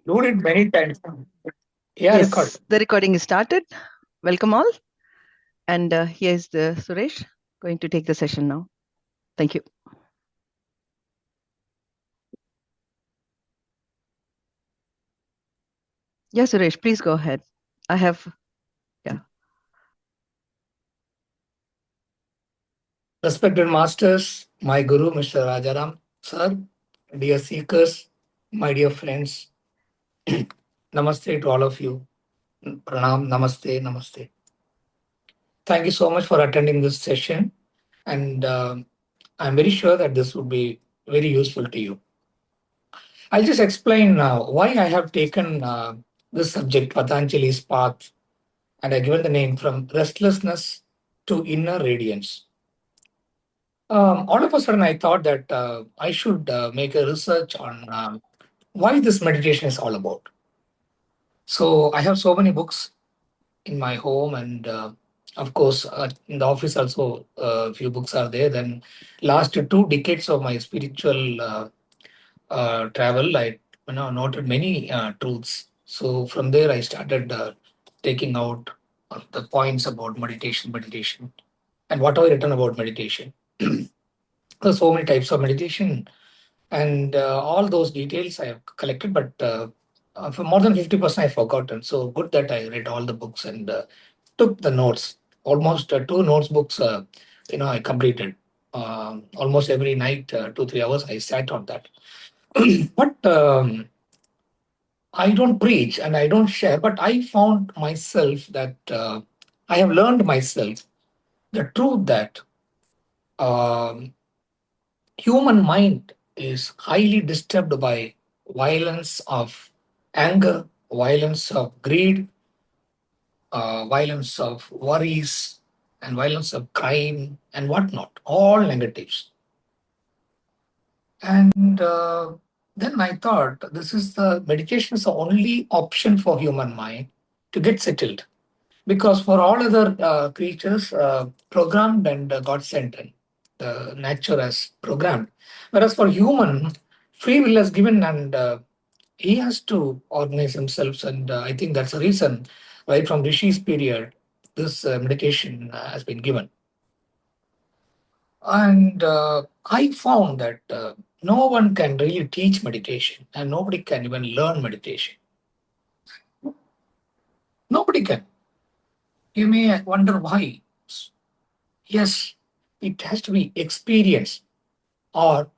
Do it many times. Yeah, record. Yes, the recording is started. Welcome all. And here's the Suresh going to take the session now. Thank you. Yeah, Suresh, please go ahead. I have, yeah. Respected masters, my guru, Mr. Rajaram, sir, dear seekers, my dear friends, namaste to all of you. Pranam, namaste, namaste. Thank you so much for attending this session, and I'm very sure that this would be very useful to you. I'll just explain why I have taken this subject, Patanjali's path, and I given the name from restlessness to inner radiance. All of a sudden, I thought that I should make a research on why this meditation is all about. So I have so many books in my home, and of course, in the office also, a few books are there. Then, last 2 decades of my spiritual travel, I noted many truths. So from there, I started taking out the points about meditation, and what have I written about meditation. There's so many types of meditation, and all those details I have collected, but for more than 50% I've forgotten. So good that I read all the books and took the notes. Almost two notes books, I completed. Almost every night, 2 3 hours, I sat on that. But I don't preach and I don't share, but I found myself that I have learned myself the truth that um, human mind is highly disturbed by violence of anger, violence of greed, violence of worries, and violence of crime and whatnot, all negatives. And then I thought this is the meditation is the only option for human mind to get settled. Because for all other creatures, programmed and God sent, and the nature has programmed. Whereas for human, free will is given, and he has to organize himself. And I think that's the reason, right from Rishi's period, this meditation has been given. And I found that no one can really teach meditation, and nobody can even learn meditation. Nobody can. You may wonder why. Yes, it has to be experienced, or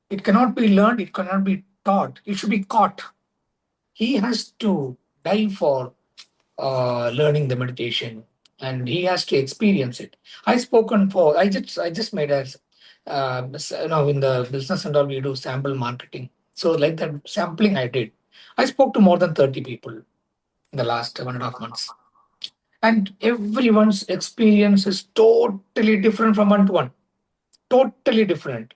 it cannot be learned, it cannot be taught, it should be caught. He has to die for learning the meditation, and he has to experience it. I just made a in the business and all we do sample marketing. So like that sampling I did. I spoke to more than 30 people in the last 1.5 months. And everyone's experience is totally different from one to one. Totally different.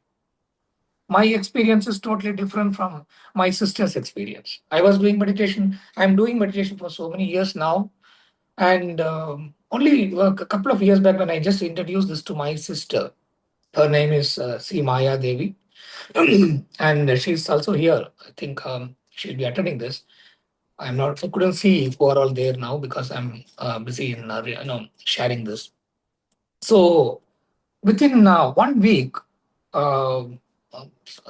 My experience is totally different from my sister's experience. I was doing meditation. I'm doing meditation for so many years now. And only a couple of years back, when I just introduced this to my sister, her name is C. Maya Devi, and she's also here. I think she'll be attending this. I'm not. I couldn't see who are all there now because I'm busy in sharing this. So within 1 week, uh,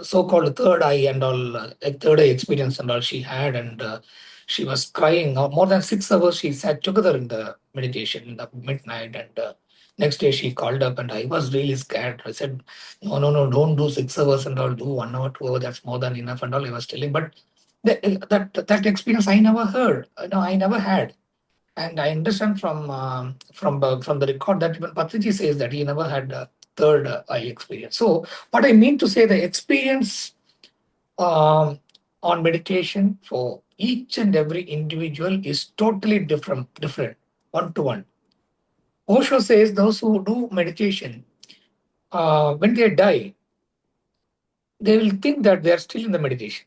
so-called third eye and all, third eye experience and all she had, and she was crying. More than 6 hours she sat together in the meditation in the midnight, and next day she called up, and I was really scared. I said, no, no, no, don't do 6 hours and all. Do 1 hour, 2 hours. That's more than enough and all. I was telling, but that experience I never heard. No, I never had. And I understand from the record that even Patrici says that he never had a third eye experience. So what I mean to say, the experience um, on meditation for each and every individual is totally different, one to one. Osho says those who do meditation, when they die, they will think that they are still in the meditation.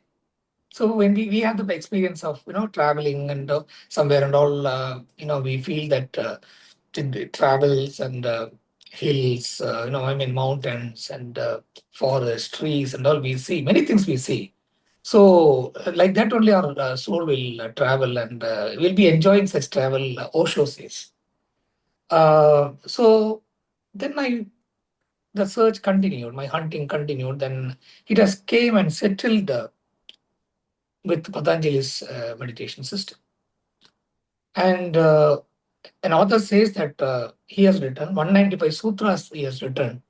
So when we have the experience of traveling and somewhere and all, we feel that the travels and hills, I mean mountains and forests, trees and all, we see many things we see. So, like that only our soul will travel and we'll be enjoying such travel, Osho says. So, then the search continued, my hunting continued. Then it has came and settled with Patanjali's meditation system. And an author says that he has written 195 sutras, he has written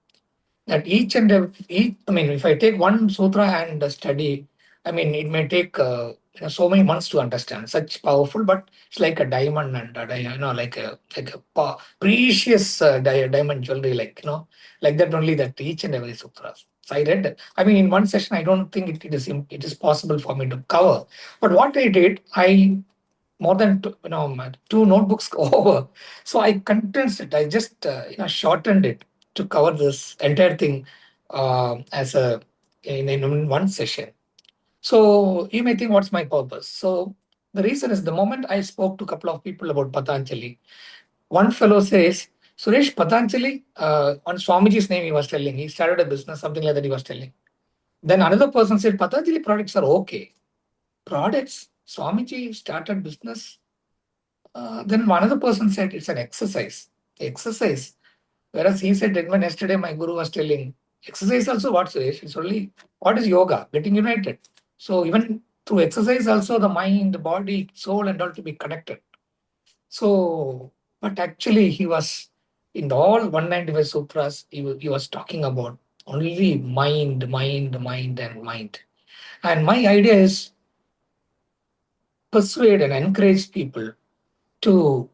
that each and every, each, I mean, if I take one sutra and study, I mean, it may take so many months to understand. Such powerful, but it's like a diamond and like a precious diamond jewelry, like like that only. That each and every sutra. So I read that. I mean, in one session, I don't think it is possible for me to cover. But what I did, I more than two notebooks over. So I condensed it. I just shortened it to cover this entire thing as a in one session. So you may think, what's my purpose? So the reason is the moment I spoke to a couple of people about Patanjali, one fellow says, Suresh, Patanjali, on Swamiji's name he was telling, he started a business, something like that he was telling. Then another person said, Patanjali products are okay. Products? Swamiji started business. Then one other person said it's an exercise. Exercise. Whereas he said, even yesterday my guru was telling, exercise also what, Suresh? It's only, what is yoga? Getting united. So even through exercise also the mind, body, soul and all to be connected. So, but actually he was, in all 195 sutras, he was talking about only mind, mind, mind and mind. And my idea is persuade and encourage people to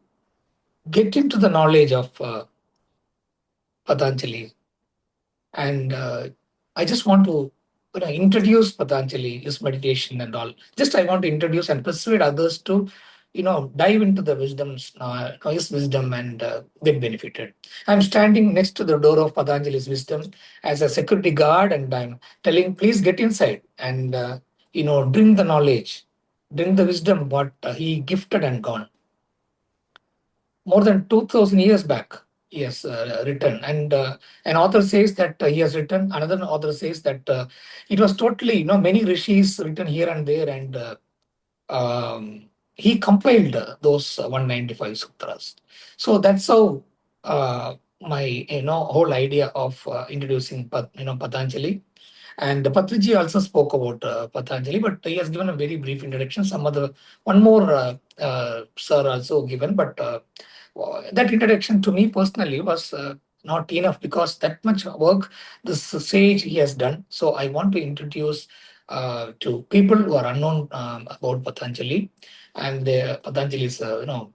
get into the knowledge of Patanjali. And I just want to introduce Patanjali, his meditation and all. Just I want to introduce and persuade others to dive into the wisdoms, his wisdom and get benefited. I'm standing next to the door of Patanjali's wisdom as a security guard, and I'm telling, please get inside and drink the knowledge, drink the wisdom what he gifted and gone more than 2000 years back. He has written, and an author says that he has written, another author says that it was totally many rishis written here and there, and he compiled those 195 sutras. So that's how my whole idea of introducing Patanjali. And Patriji also spoke about Patanjali, but he has given a very brief introduction. Some other, one more sir also given, but that introduction to me personally was not enough, because that much work this sage he has done. So I want to introduce to people who are unknown about Patanjali, and Patanjali is not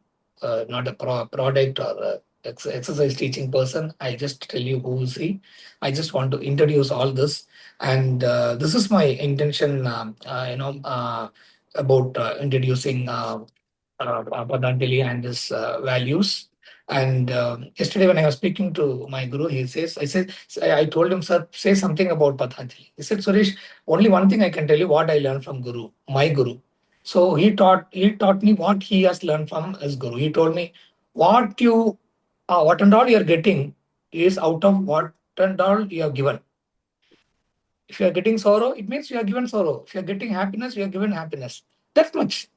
a product or exercise teaching person. I just tell you who is he. I just want to introduce all this, and this is my intention. About introducing Patanjali and his values. And yesterday, when I was speaking to my guru, he says, I told him, sir, say something about Patanjali. He said, Suresh, only one thing I can tell you what I learned from Guru, my Guru. So he taught me what he has learned from his Guru. He told me what and all you are getting is out of what and all you have given. If you are getting sorrow, it means you are given sorrow. If you are getting happiness, you are given happiness. That much.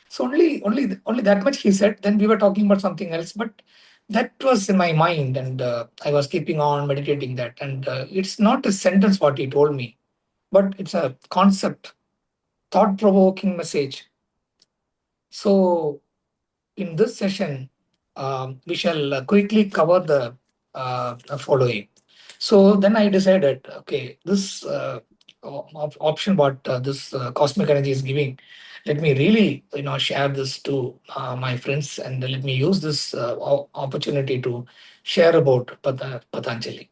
So only that much he said. Then we were talking about something else, but that was in my mind, and I was keeping on meditating that. And it's not a sentence what he told me, but it's a concept, thought-provoking message. So in this session, we shall quickly cover the following. So then I decided, okay, this option what this cosmic energy is giving, let me really share this to my friends, and let me use this opportunity to share about Patanjali.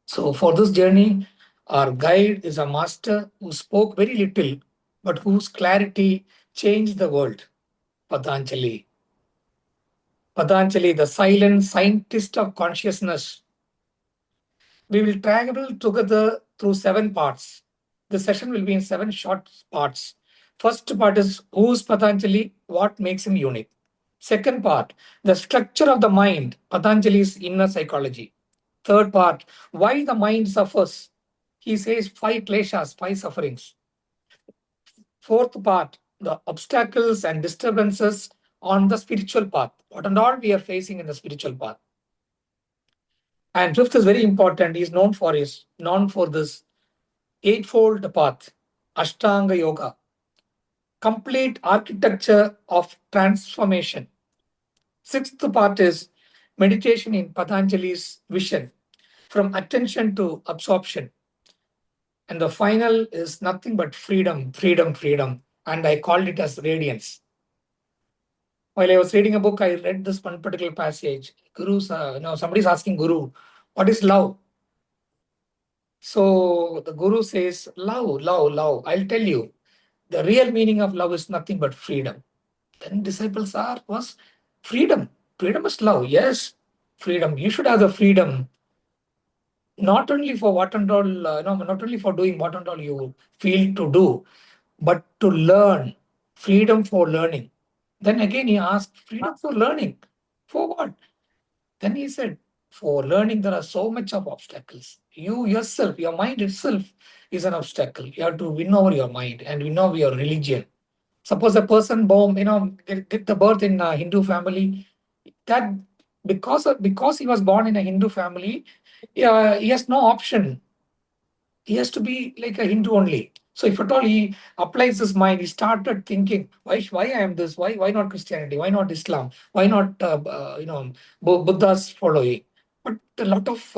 So for this journey, our guide is a master who spoke very little, but whose clarity changed the world. Patanjali. Patanjali, the silent scientist of consciousness. We will travel together through 7 parts. The session will be in 7 short parts. First part is who's Patanjali, what makes him unique. Second part, the structure of the mind, Patanjali's inner psychology. Third part, why the mind suffers. He says 5 kleshas, 5 sufferings. Fourth part, the obstacles and disturbances on the spiritual path. What and all we are facing in the spiritual path. And fifth is very important. He is known for this eightfold path, Ashtanga Yoga, complete architecture of transformation. Sixth part is meditation in Patanjali's vision, from attention to absorption. And the final is nothing but freedom, freedom, freedom. And I called it as radiance. While I was reading a book, I read this one particular passage. Somebody's asking Guru, what is love? So the Guru says, love, love, love. I'll tell you, the real meaning of love is nothing but freedom. Then disciples was freedom. Freedom is love. Yes, freedom. You should have the freedom, not only for what and all, not only for doing what and all you feel to do, but to learn. Freedom for learning. Then again he asked, freedom for learning. For what? Then he said, for learning, there are so much of obstacles. You yourself, your mind itself is an obstacle. You have to win over your mind and win over your religion. Suppose a person born, get the birth in a Hindu family, that because he was born in a Hindu family, he has no option. He has to be like a Hindu only. So if at all he applies his mind, he started thinking, why I am this? Why not Christianity? Why not Islam? Why not Buddha's following? But a lot of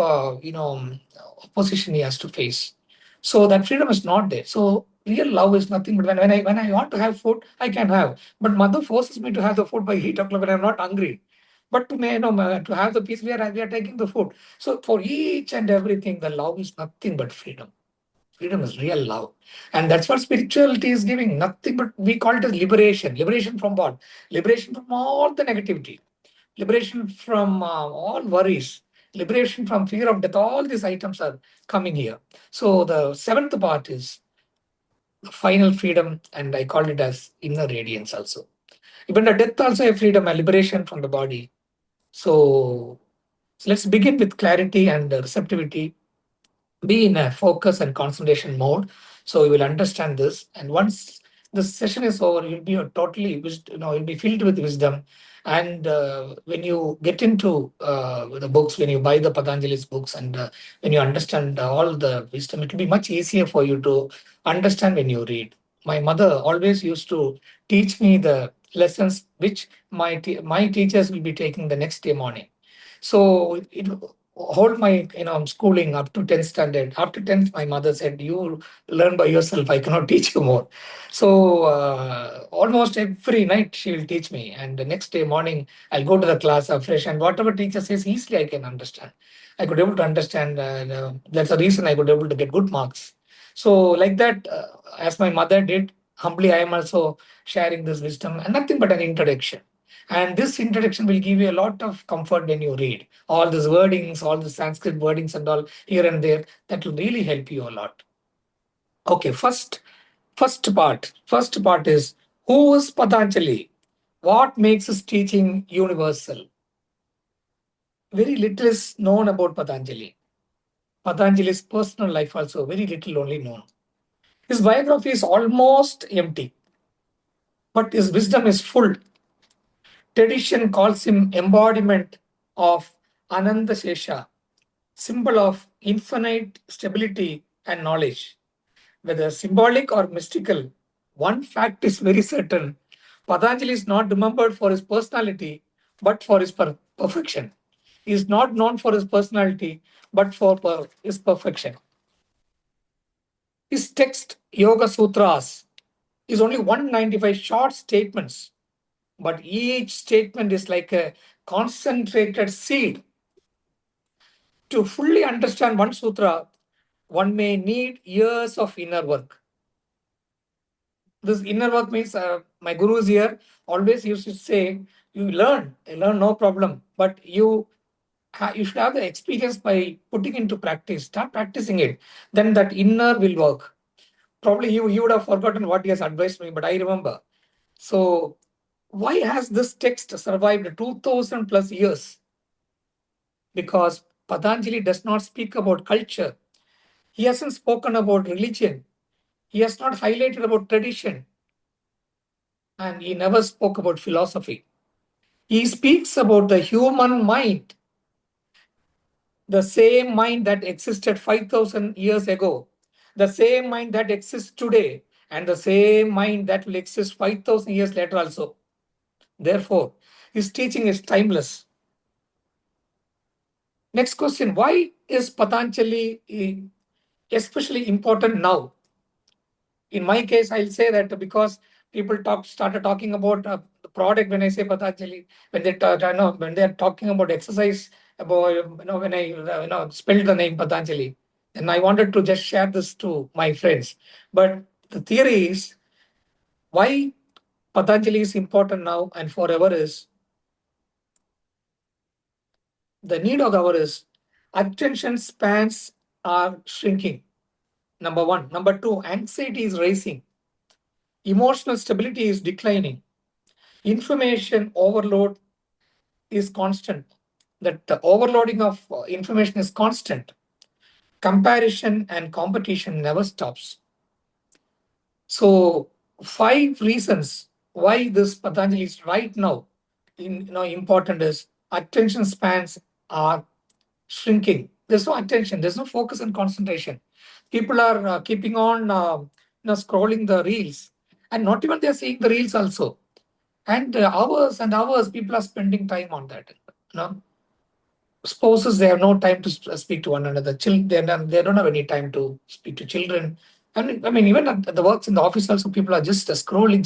opposition he has to face. So that freedom is not there. So real love is nothing but when I want to have food, I can have. But mother forces me to have the food by 8 o'clock when I'm not hungry. But to have the peace, we are taking the food. So for each and everything, the love is nothing but freedom. Freedom is real love. And that's what spirituality is giving. Nothing but we call it as liberation. Liberation from what? Liberation from all the negativity. Liberation from all worries. Liberation from fear of death. All these items are coming here. So the seventh part is the final freedom, and I call it as inner radiance also. Even the death also a freedom, a liberation from the body. So let's begin with clarity and receptivity. Be in a focus and concentration mode, so you will understand this. And once the session is over, you'll be you'll be filled with wisdom. And when you get into the books, when you buy the Patanjali's books, and when you understand all the wisdom, it will be much easier for you to understand when you read. My mother always used to teach me the lessons which my teachers will be taking the next day morning. So it hold my schooling up to 10th standard. After 10th, my mother said, you learn by yourself, I cannot teach you more. So almost every night she will teach me, and the next day morning I'll go to the class afresh, and whatever teacher says, easily I can understand. I could able to understand, and that's the reason I could able to get good marks. So like that, as my mother did, humbly I am also sharing this wisdom, and nothing but an introduction. And this introduction will give you a lot of comfort when you read all these wordings, all the Sanskrit wordings and all here and there. That will really help you a lot. Okay, First part is, who is Patanjali? What makes his teaching universal? Very little is known about Patanjali. Patanjali's personal life also very little only known. His biography is almost empty, but his wisdom is full. Tradition calls him embodiment of Ananda Shesha, symbol of infinite stability and knowledge. Whether symbolic or mystical, one fact is very certain. Patanjali is not remembered for his personality, but for his perfection. He is not known for his personality, but for his perfection. His text, Yoga Sutras, is only 195 short statements, but each statement is like a concentrated seed. To fully understand one sutra, one may need years of inner work. This inner work means my guru is here, always used to say, you learn no problem, but you should have the experience by putting into practice. Start practicing it. Then that inner will work. Probably you would have forgotten what he has advised me, but I remember. So why has this text survived 2000 plus years? Because Patanjali does not speak about culture. He hasn't spoken about religion. He has not highlighted about tradition. and he never spoke about philosophy. He speaks about the human mind, the same mind that existed 5,000 years ago, the same mind that exists today, and the same mind that will exist 5,000 years later also. Therefore, his teaching is timeless. Next question: why is Patanjali especially important now? In my case, I'll say that because people started talking about the product. When I say Patanjali, when when they're talking about exercise, about when I spelled the name Patanjali, and I wanted to just share this to my friends. But the theory is why Patanjali is important now and forever is the need of the hour is attention spans are shrinking. Number one. Number two, anxiety is rising. Emotional stability is declining. Information overload is constant. That the overloading of information is constant. Comparison and competition never stops. So, five reasons why this Patanjali is right now important is attention spans are shrinking. There's no attention. There's no focus and concentration. People are keeping on scrolling the reels, and not even they're seeing the reels also. And hours and hours people are spending time on that. You know, spouses, they have no time to speak to one another. They don't have any time to speak to children. And I mean, even at the works in the office also, people are just scrolling.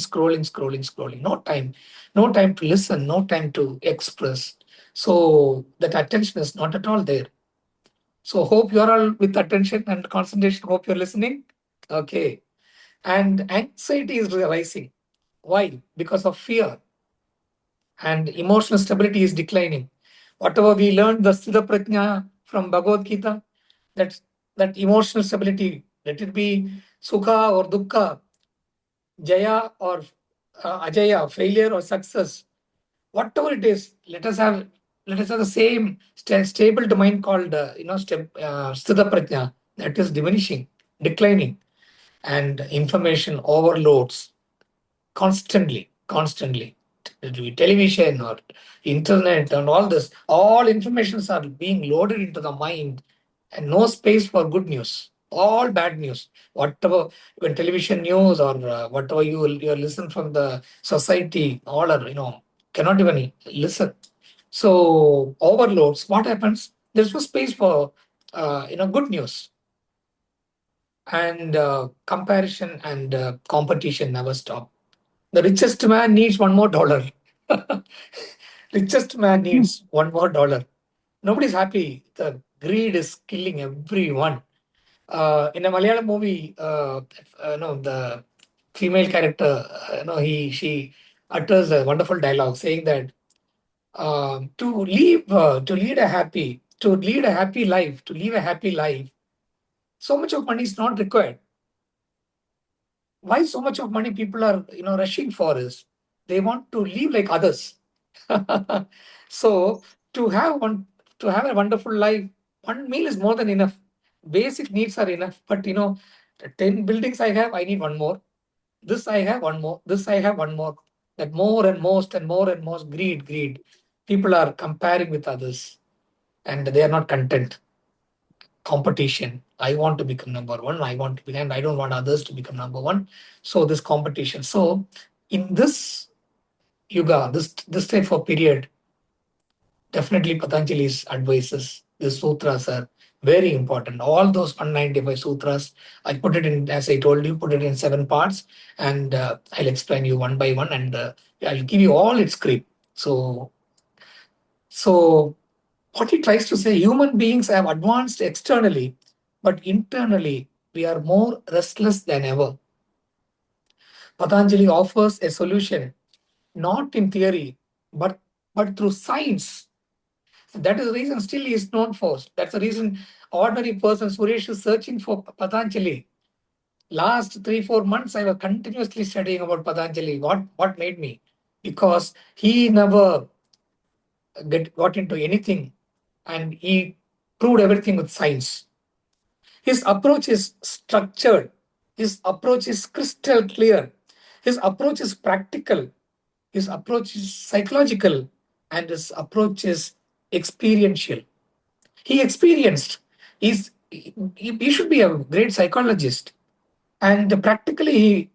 No time to listen, no time to express. So that attention is not at all there. So hope you're all with attention and concentration. Hope you're listening. Okay. And anxiety is rising. Why? Because of fear, and emotional stability is declining. Whatever we learned, the Siddha Prajna from Bhagavad Gita, that that emotional stability, let it be Sukha or Dukkha, Jaya or Ajaya, failure or success, whatever it is, let us have the same stable mind called Siddha Prajna, that is diminishing, declining, and information overloads constantly. It will be television or internet and all this. All informations are being loaded into the mind, and no space for good news. All bad news. Whatever, when television news or whatever you listen from the society, all are cannot even listen. So overloads. What happens? There's no space for good news, and comparison and competition never stop. The richest man needs one more dollar. Richest man needs one more dollar. Nobody's happy. The greed is killing everyone. In a Malayalam movie, the female character, she utters a wonderful dialogue saying that to lead a happy life, so much of money is not required. Why so much of money people are rushing for is they want to live like others. So to have one to have a wonderful life, one meal is more than enough. Basic needs are enough, but 10 buildings I have, I need one more. This I have one more. This I have one more. That more and most and more and most greed. People are comparing with others, and they are not content. Competition. I want to become number one. I want to be, and I don't want others to become number one. So this competition. So in this yuga, this type of period, definitely Patanjali's advices, the sutras are very important. All those 195 sutras, I put it in, as I told you, put it in 7 parts, and I'll explain you one by one, and I'll give you all its grip. So what he tries to say, human beings have advanced externally, but internally we are more restless than ever. Patanjali offers a solution, not in theory, but through science. That is the reason still he is known for. That's the reason ordinary person Suresh is searching for Patanjali. Last 3-4 months, I was continuously studying about Patanjali. What made me? Because he never got into anything, and he proved everything with science. His approach is structured. His approach is crystal clear. His approach is practical, his approach is psychological, and his approach is experiential. He experienced. He should be a great psychologist, and practically,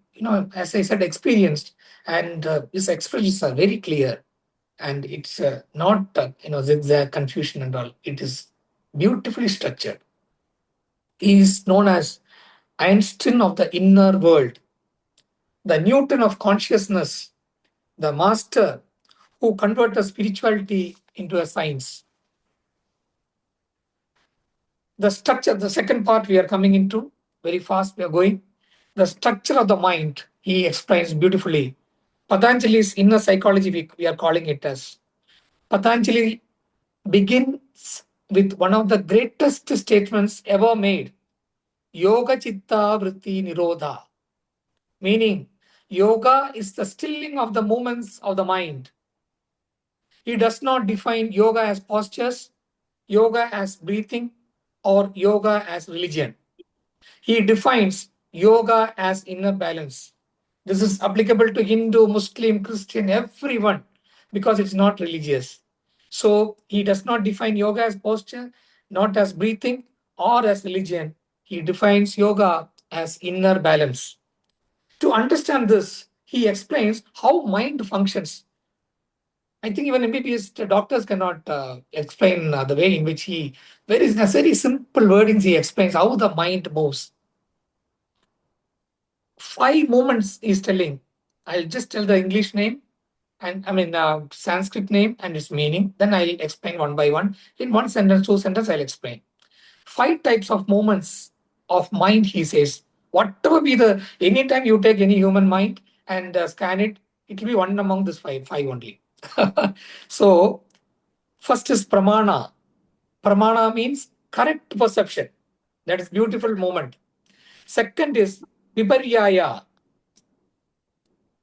as I said, experienced, and his expressions are very clear, and it's not zigzag confusion and all. It is beautifully structured. He is known as Einstein of the inner world, the Newton of consciousness, the master who converted spirituality into a science. The structure, the second part we are coming into, very fast we are going. The structure of the mind, he explains beautifully. Patanjali's inner psychology, we are calling it as. Patanjali begins with one of the greatest statements ever made: Yoga Chitta Vritti Nirodha. Meaning, yoga is the stilling of the movements of the mind. He does not define yoga as postures, yoga as breathing, or yoga as religion. He defines yoga as inner balance. This is applicable to Hindu, Muslim, Christian, everyone, because it's not religious. So he does not define yoga as posture, not as breathing, or as religion. He defines yoga as inner balance. To understand this, he explains how mind functions. I think even MBBS doctors cannot explain the way in which very simple wordings he explains how the mind moves. 5 moments is telling. I'll just tell the English name and Sanskrit name and its meaning. Then I'll explain one by one. In one sentence, two sentences, I'll explain. 5 types of moments of mind, he says. Whatever be the, anytime you take any human mind and scan it, it will be one among this five only. So, first is pramana. Pramana means correct perception. That is beautiful moment. Second is viparyaya.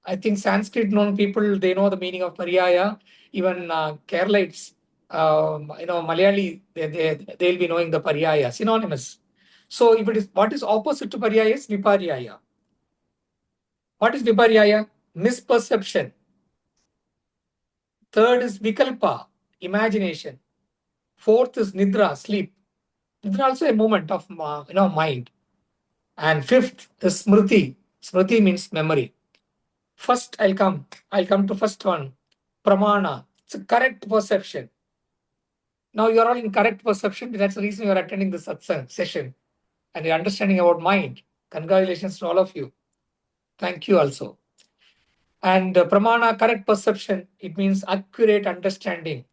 I think Sanskrit known people, they know the meaning of paryaya. Even Keralites, Malayali, they'll be knowing the paryaya, synonymous. So if it is, what is opposite to paryaya is viparyaya. What is viparyaya? Misperception. Third is vikalpa, imagination. Fourth is nidra, sleep. Nidra also a movement of mind. And fifth is smriti. Smriti means memory. First, I'll come to first one. Pramana. It's a correct perception. Now you're all in correct perception. That's the reason you're attending this satsang session and you're understanding about mind. Congratulations to all of you. Thank you also. And pramana, correct perception, it means accurate understanding.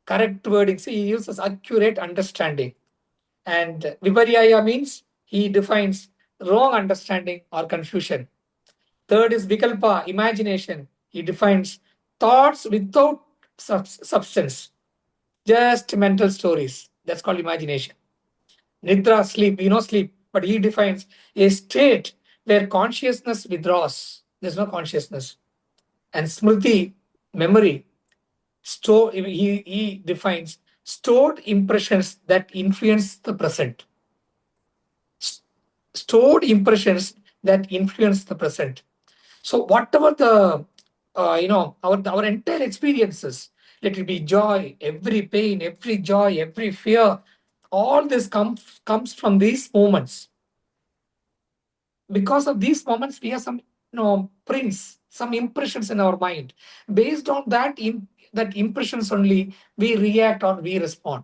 Correct wording. See, he uses accurate understanding. And viparyaya means he defines wrong understanding or confusion. Third is vikalpa, imagination. He defines thoughts without substance, just mental stories. That's called imagination. Nidra, sleep, sleep. But he defines a state where consciousness withdraws. There's no consciousness. And smriti, memory, he defines stored impressions that influence the present. Stored impressions that influence the present. So whatever the our entire experiences, let it be joy, every pain, every joy, every fear, all this comes from these moments. Because of these moments, we have some prints, some impressions in our mind. Based on that impressions only, we react or we respond.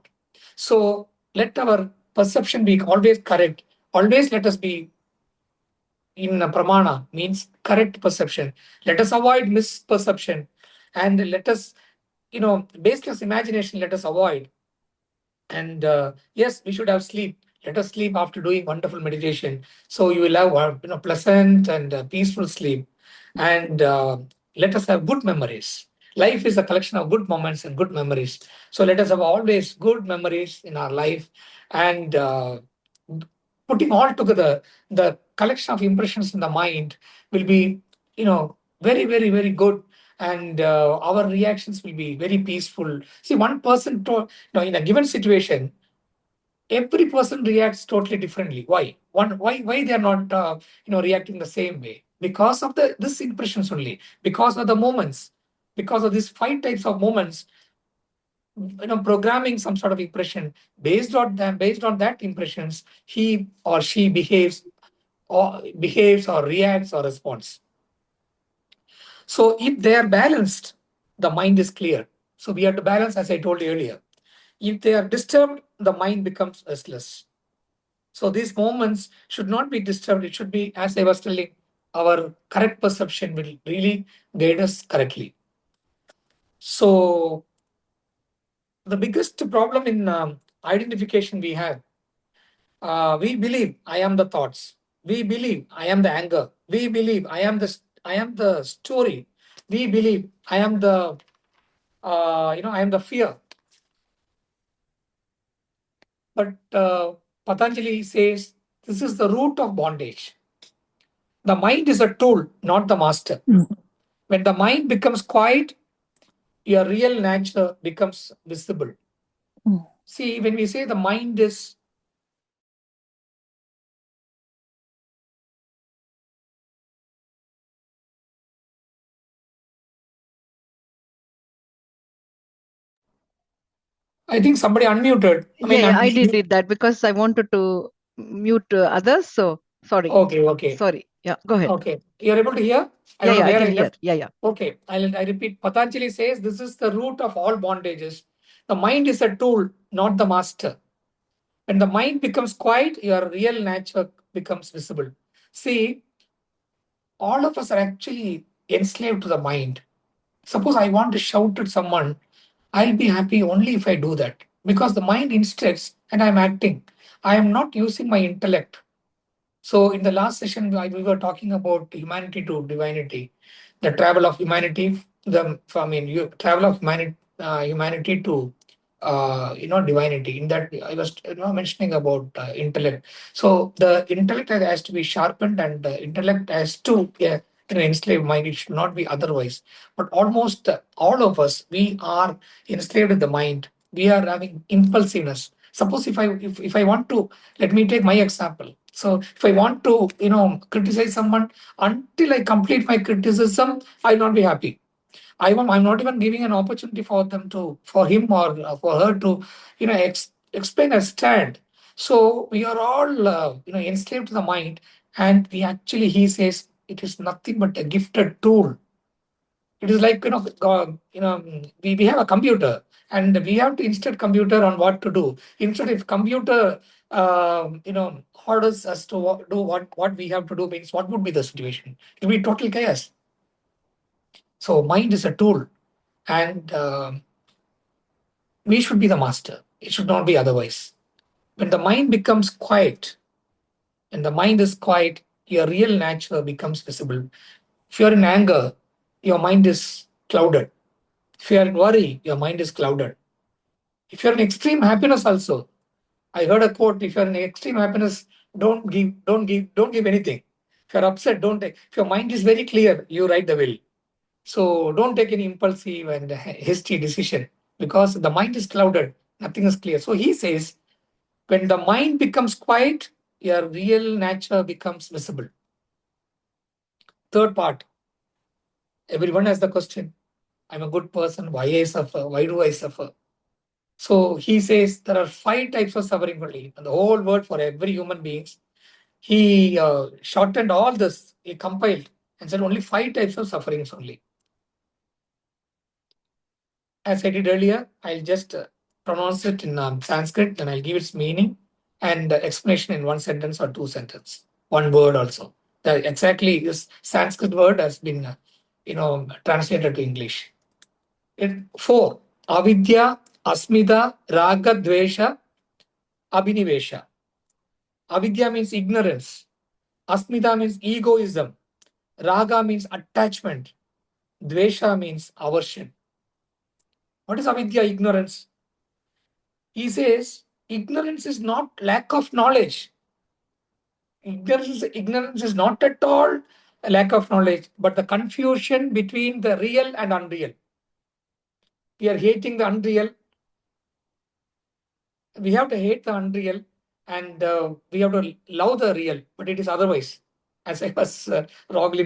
So let our perception be always correct. Always let us be in pramana, means correct perception. Let us avoid misperception, and let us, baseless imagination, let us avoid. And yes, we should have sleep. Let us sleep after doing wonderful meditation. So you will have pleasant and peaceful sleep. And let us have good memories. Life is a collection of good moments and good memories. So let us have always good memories in our life. And putting all together, the collection of impressions in the mind will be, very, very, very good. And our reactions will be very peaceful. See, one person in a given situation, every person reacts totally differently. Why? Why they are not reacting the same way? because of this impressions only, because of the moments, because of these 5 types of moments, programming some sort of impression. Based on that impressions, he or she behaves or reacts or responds. So if they are balanced, the mind is clear. So we have to balance, as I told you earlier. If they are disturbed, the mind becomes restless. So these moments should not be disturbed. It should be, as I was telling, our correct perception will really guide us correctly. So the biggest problem in identification we have, we believe I am the thoughts. We believe I am the anger. We believe I am the story. We believe I am the I am the fear. But Patanjali says this is the root of bondage. The mind is a tool, not the master. When the mind becomes quiet, your real nature becomes visible. See, when we say the mind is, I think somebody unmuted. I mean, Yeah, I did that because I wanted to mute others. So sorry. okay. Sorry. Yeah, go ahead. Okay. You're able to hear? I Yeah, don't know yeah, I where can I hear. left. Yeah, yeah. Okay. I repeat. Patanjali says this is the root of all bondages. The mind is a tool, not the master. When the mind becomes quiet, your real nature becomes visible. See, all of us are actually enslaved to the mind. Suppose I want to shout at someone, I'll be happy only if I do that because the mind instructs and I'm acting. I am not using my intellect. So, in the last session, we were talking about humanity to divinity, the travel of humanity, travel of humanity to divinity. In that, I was mentioning about intellect. So, the intellect has to be sharpened, and the intellect has to enslave mind. It should not be otherwise. But almost all of us, we are enslaved in the mind. We are having impulsiveness. Suppose if I want to, let me take my example. So if I want to criticize someone, until I complete my criticism, I will not be happy. I'm not even giving an opportunity for him or for her to explain a stand. So we are all enslaved to the mind, and we actually, he says, it is nothing but a gifted tool. It is like we have a computer and we have to instruct computer on what to do. Instead, if computer orders us to do what we have to do, means what would be the situation? It will be total chaos. So mind is a tool, and we should be the master. It should not be otherwise. When the mind becomes quiet, and the mind is quiet, your real nature becomes visible. If you're in anger, your mind is clouded. If you're in worry, your mind is clouded. If you're in extreme happiness also, I heard a quote, if you're in extreme happiness, don't give anything. If you're upset, don't take. If your mind is very clear, you write the will. So don't take any impulsive and hasty decision because the mind is clouded, nothing is clear. So he says, when the mind becomes quiet, your real nature becomes visible. Third part, everyone has the question, I'm a good person, why I suffer? Why do I suffer? So he says there are 5 types of suffering only. And the whole word for every human beings. He shortened all this, he compiled and said only 5 types of sufferings only. As I did earlier, I'll just pronounce it in Sanskrit, then I'll give its meaning and explanation in one sentence or 2 sentences, one word also. Exactly, this Sanskrit word has been, translated to English. 4, avidya, asmita, raga, dvesha, abhinivesha. Avidya means ignorance. Asmita means egoism. Raga means attachment. Dvesha means aversion. What is avidya, ignorance? He says ignorance is not lack of knowledge. Ignorance is not at all a lack of knowledge, but the confusion between the real and unreal. We are hating the unreal. We have to hate the unreal and we have to love the real, but it is otherwise. as I was wrongly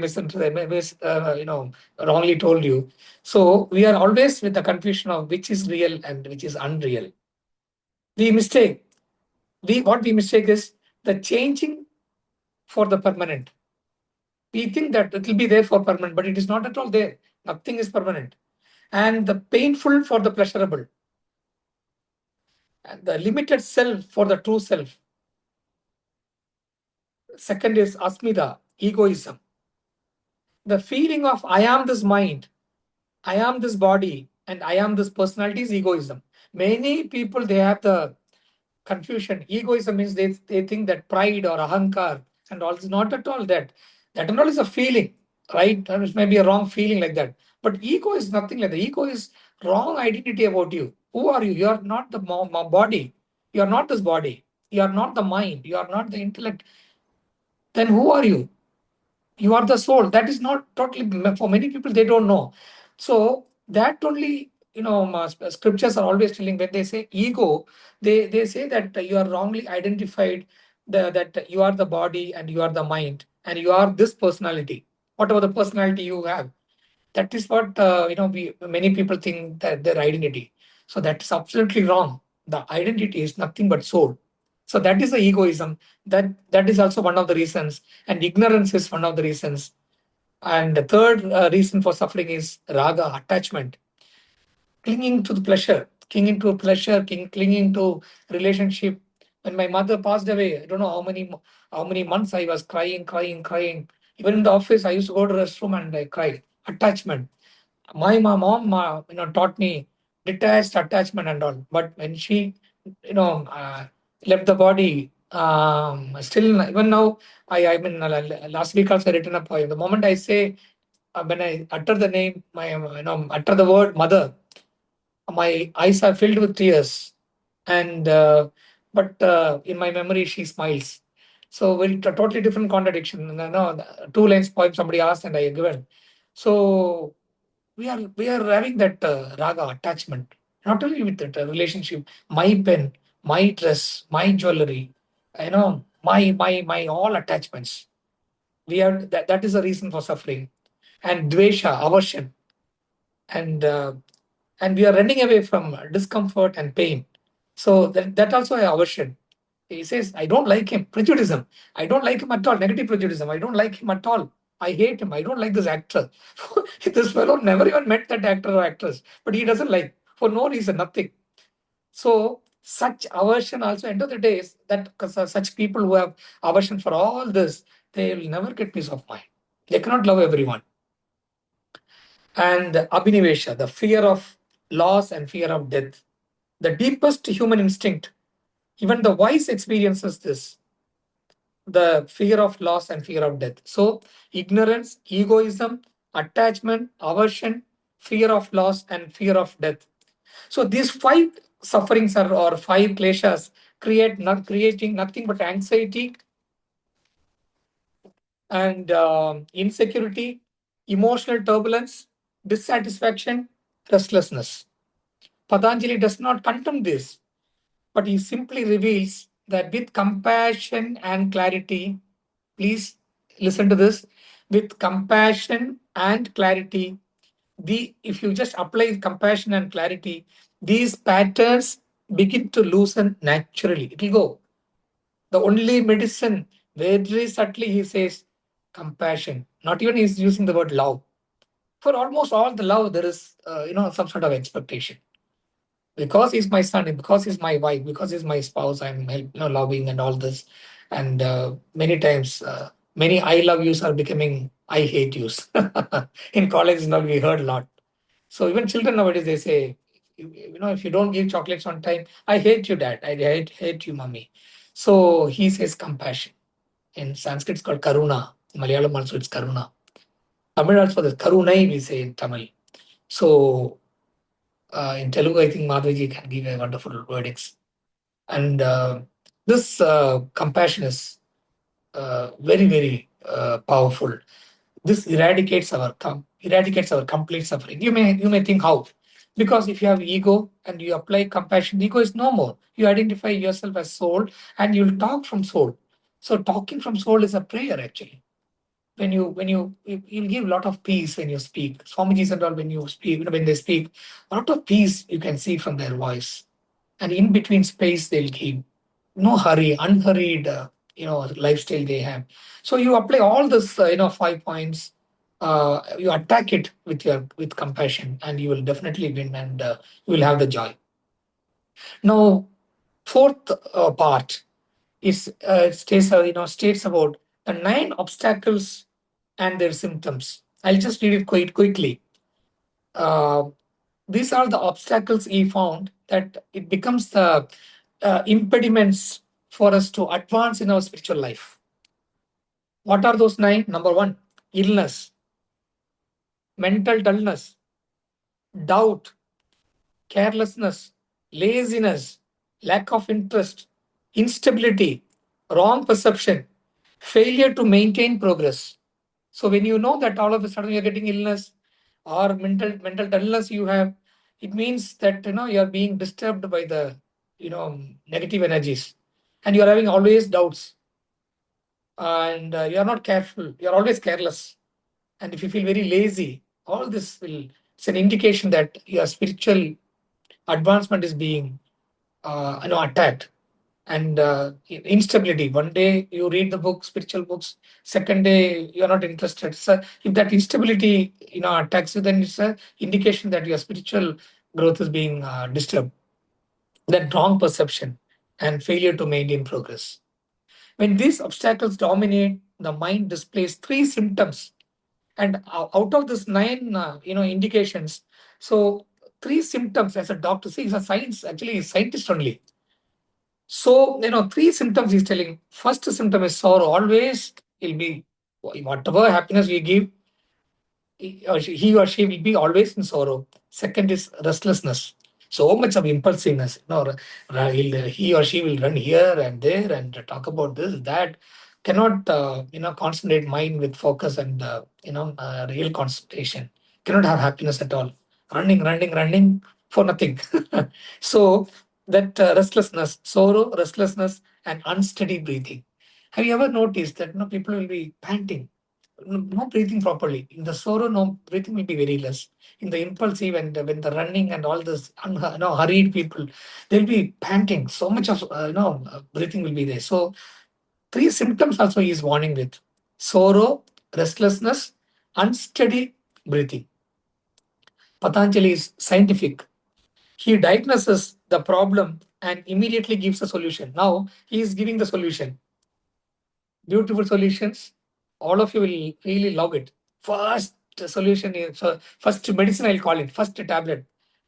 wrongly told you. So we are always with the confusion of which is real and which is unreal. We mistake. We mistake is the changing for the permanent. We think that it will be there for permanent, but it is not at all there. Nothing is permanent. And the painful for the pleasurable, and the limited self for the true self. Second is asmita, egoism. The feeling of I am this mind, I am this body, and I am this personality is egoism. Many people, they have the confusion. Egoism means they think that pride or ahankar and all is not at all that. That and all is a feeling, right? And it may be a wrong feeling like that. But ego is nothing like that. Ego is wrong identity about you. Who are you? You are not the body. You are not this body. You are not the mind. You are not the intellect. Then who are you? You are the soul. That is not totally, for many people, they don't know. So that only, scriptures are always telling, when they say ego, they say that you are wrongly identified, that you are the body and you are the mind and you are this personality, whatever the personality you have. That is what many people think that their identity. So that is absolutely wrong. The identity is nothing but soul. So that is the egoism. That is also one of the reasons, and ignorance is one of the reasons. And the third reason for suffering is raga, attachment, clinging to the pleasure, clinging to relationship. When my mother passed away, I don't know how many months I was crying. Even in the office, I used to go to the restroom and I cried. Attachment. My mom, taught me detached attachment and all. But when she, left the body, still even now, last week also I written a poem. The moment I say, when I utter the name, utter the word mother, my eyes are filled with tears, and but in my memory she smiles. So very totally different contradiction. No, two lines poem somebody asked and I given. So we are having that raga attachment, not only with that relationship. My pen, my dress, my jewelry, my all attachments. We are that is a reason for suffering, and dvesha, aversion, and we are running away from discomfort and pain. So that also a aversion. He says, I don't like him. Prejudice. I don't like him at all. Negative prejudice. I don't like him at all. I hate him. I don't like this actor. This fellow never even met that actor or actress, but he doesn't like for no reason, nothing. So such aversion also, end of the day, is that such people who have aversion for all this, they will never get peace of mind. They cannot love everyone. And abhinivesha, the fear of loss and fear of death, the deepest human instinct. Even the wise experiences this, the fear of loss and fear of death. So ignorance, egoism, attachment, aversion, fear of loss, and fear of death. So these five sufferings or five kleshas creating nothing but anxiety and insecurity, emotional turbulence, dissatisfaction, restlessness. Patanjali does not condemn this, but he simply reveals that with compassion and clarity, please listen to this, with compassion and clarity, if you just apply compassion and clarity, these patterns begin to loosen naturally. It will go. The only medicine, very subtly, he says compassion. Not even he's using the word love. For almost all the love, there is some sort of expectation. Because he's my son, because he's my wife, because he's my spouse, I'm loving and all this. And many times, many I love yous are becoming I hate yous. In college now we heard a lot. So even children nowadays, they say, if you don't give chocolates on time, I hate you, dad. I hate you, mommy. So he says compassion. In Sanskrit, it's called karuna. In Malayalam also, it's karuna. Tamil also, there's karunai, we say in Tamil. So in Telugu, I think Madhviji can give a wonderful wordings. And this compassion is very, very powerful. This eradicates our complete suffering. You may think how? Because if you have ego and you apply compassion, ego is no more. You identify yourself as soul and you'll talk from soul. So talking from soul is a prayer actually. you'll give a lot of peace when you speak. Swamiji's and all, when you speak, when they speak, a lot of peace you can see from their voice. And in between space they'll give. No hurry, unhurried, lifestyle they have. So you apply all this, 5 points. You attack it with compassion, and you will definitely win, and you will have the joy. Now, fourth part is states about the 9 obstacles and their symptoms. I'll just read it quite quickly. Uh, these are the obstacles he found that it becomes the impediments for us to advance in our spiritual life. What are those 9? Number 1, illness, mental dullness, doubt, carelessness, laziness, lack of interest, instability, wrong perception, failure to maintain progress. So when you know that all of a sudden you're getting illness or mental dullness you have, it means that you're being disturbed by the negative energies, and you're having always doubts, and you're not careful. You're always careless, and if you feel very lazy, all this will it's an indication that your spiritual advancement is being attacked. And instability, one day you read the book, spiritual books, second day you're not interested. So if that instability attacks you, then it's a indication that your spiritual growth is being disturbed. That wrong perception and failure to maintain progress. When these obstacles dominate, the mind displays 3 symptoms, and out of this 9 indications, so 3 symptoms, as a doctor, see, he's a science, actually he's a scientist only. So, 3 symptoms he's telling. First symptom is sorrow. Always will be whatever happiness we give, he or she will be always in sorrow. Second is restlessness. So much of impulsiveness. He or she will run here and there and talk about this, that. Cannot, concentrate mind with focus and, real concentration. Cannot have happiness at all. Running, running, running for nothing. So that restlessness, sorrow, restlessness, and unsteady breathing. Have you ever noticed that people will be panting, no breathing properly? In the sorrow, no breathing will be very less. In the impulsive and when the running and all this hurried people, they'll be panting. So much of breathing will be there. So 3 symptoms also he is warning with: sorrow, restlessness, unsteady breathing. Patanjali is scientific. He diagnoses the problem and immediately gives a solution. Now he is giving the solution. Beautiful solutions. All of you will really love it. First solution is, first medicine, I'll call it. First tablet.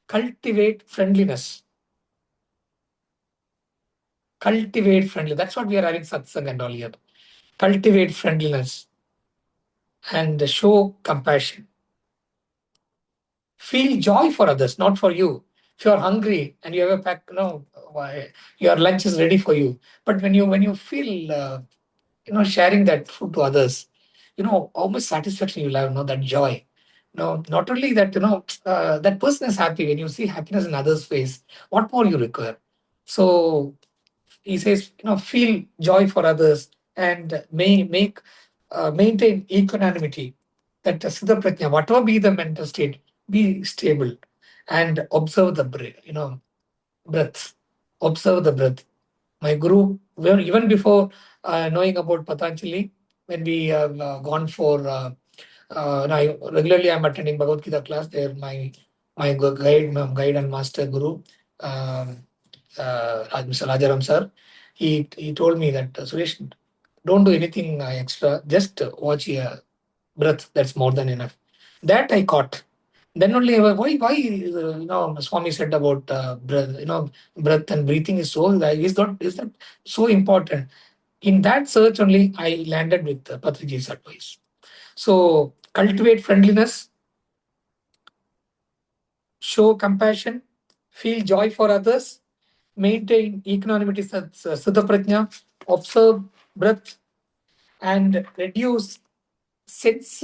Cultivate friendliness. Cultivate friendly. That's what we are having satsang and all here. Cultivate friendliness and show compassion. Feel joy for others, not for you. If you are hungry and you have a pack, your lunch is ready for you. But when you feel sharing that food to others, how much satisfaction you'll have, that joy. Not only that, that person is happy. When you see happiness in others' face, what more you require? So he says, feel joy for others and maintain equanimity. That Siddha Prajna, whatever be the mental state, be stable and observe the breath. Observe the breath. My guru, well, even before knowing about Patanjali, when we have gone for, now regularly I'm attending Bhagavad Gita class. There, my guide and master guru, Mr. Rajaram sir, he told me that, Suresh, don't do anything extra. Just watch your breath. That's more than enough. That I caught. Then only I was, why Swami said about breath, breath and breathing is is that so important. In that search only I landed with Patriji's advice. So cultivate friendliness, show compassion, feel joy for others, maintain equanimity, Siddha Prajna, observe breath, and reduce sense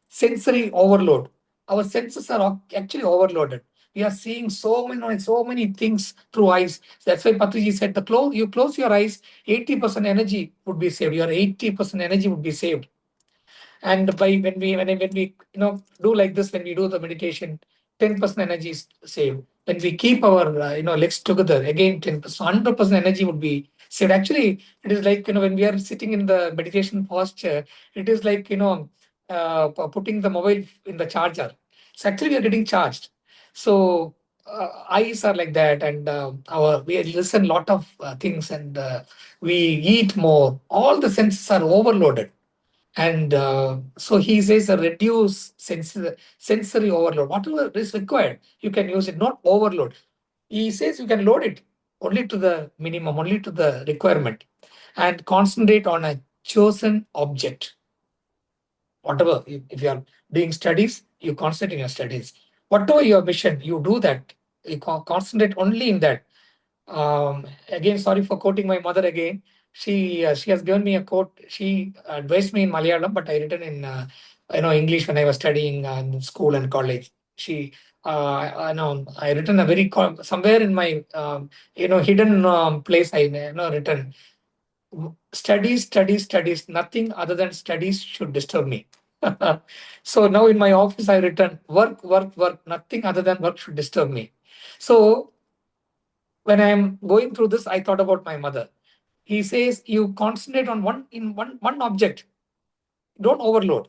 sensory overload. Our senses are actually overloaded. We are seeing so many things through eyes. That's why Patriji said, you close your eyes, 80% energy would be saved. Your 80% energy would be saved. And by when we do like this, when we do the meditation, 10% energy is saved. When we keep our legs together, again 10%, 100% energy would be saved. Actually, it is like when we are sitting in the meditation posture, it is like putting the mobile in the charger. So actually, we are getting charged. So eyes are like that, and our we listen lot of things, and we eat more. All the senses are overloaded, and so he says reduce sensory overload. Whatever is required, you can use it, not overload. He says you can load it only to the minimum, only to the requirement, and concentrate on a chosen object. Whatever, if you are doing studies, you concentrate in your studies. Whatever your mission, you do that. You concentrate only in that. Again, sorry for quoting my mother again. She has given me a quote. She advised me in Malayalam, but I written in English when I was studying in school and college. She I know I written a very somewhere in my hidden place. I written studies, studies, studies. Nothing other than studies should disturb me. So now in my office I written work, work, work. Nothing other than work should disturb me. So when I'm going through this, I thought about my mother. He says you concentrate on one object. Don't overload.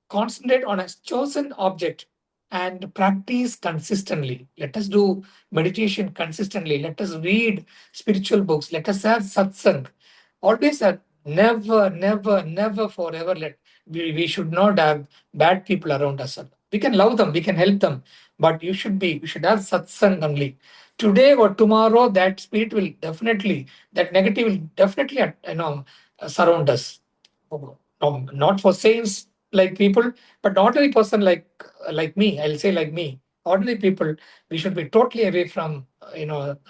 Concentrate on a chosen object and practice consistently. Let us do meditation consistently. Let us read spiritual books. Let us have satsang. Always have, never, never, never, forever. We should not have bad people around us. We can love them, we can help them, but you should have satsang only. Today or tomorrow, that spirit will definitely, that negative will definitely, surround us. Not for saints like people, but ordinary person like me. I'll say like me. Ordinary people, we should be totally away from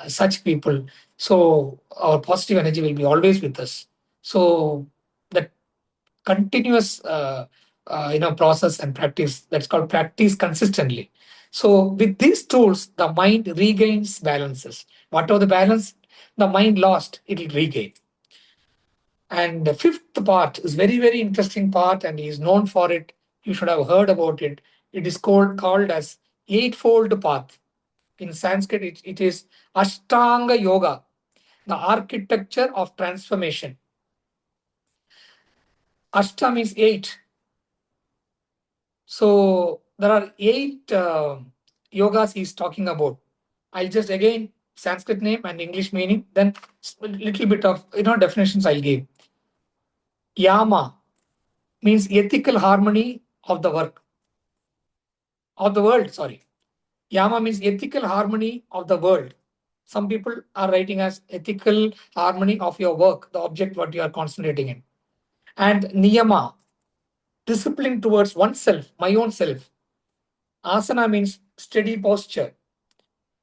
such people. So our positive energy will be always with us. So that continuous process and practice, that's called practice consistently. So with these tools, the mind regains balances. Whatever the balance the mind lost, it will regain. And the fifth part is very, very interesting part, and he is known for it. You should have heard about it. It is called as Eightfold Path. In Sanskrit, it is Ashtanga Yoga, the architecture of transformation. Ashta means eight. So there are eight yogas he's talking about. I'll just again Sanskrit name and English meaning, then a little bit of definitions I'll give. Yama means ethical harmony of the work, of the world, sorry. Yama means ethical harmony of the world. Some people are writing as ethical harmony of your work, the object what you are concentrating in. And Niyama, discipline towards oneself, my own self. Asana means steady posture.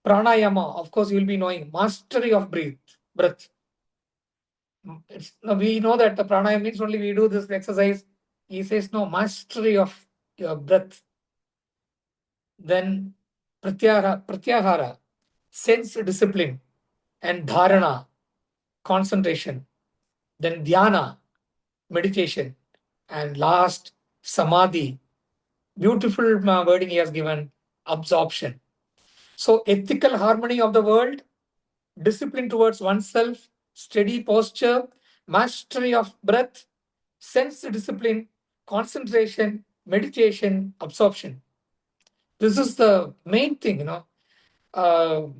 Pranayama, of course, you will be knowing mastery of breath. No, we know that the pranayama means only we do this exercise. He says no, mastery of your breath. Then pratyahara, sense discipline, and dharana, concentration. Then dhyana, meditation, and last samadhi. Beautiful wording he has given, absorption. So ethical harmony of the world, discipline towards oneself, steady posture, mastery of breath, sense discipline, concentration, meditation, absorption. This is the main thing. Uh, how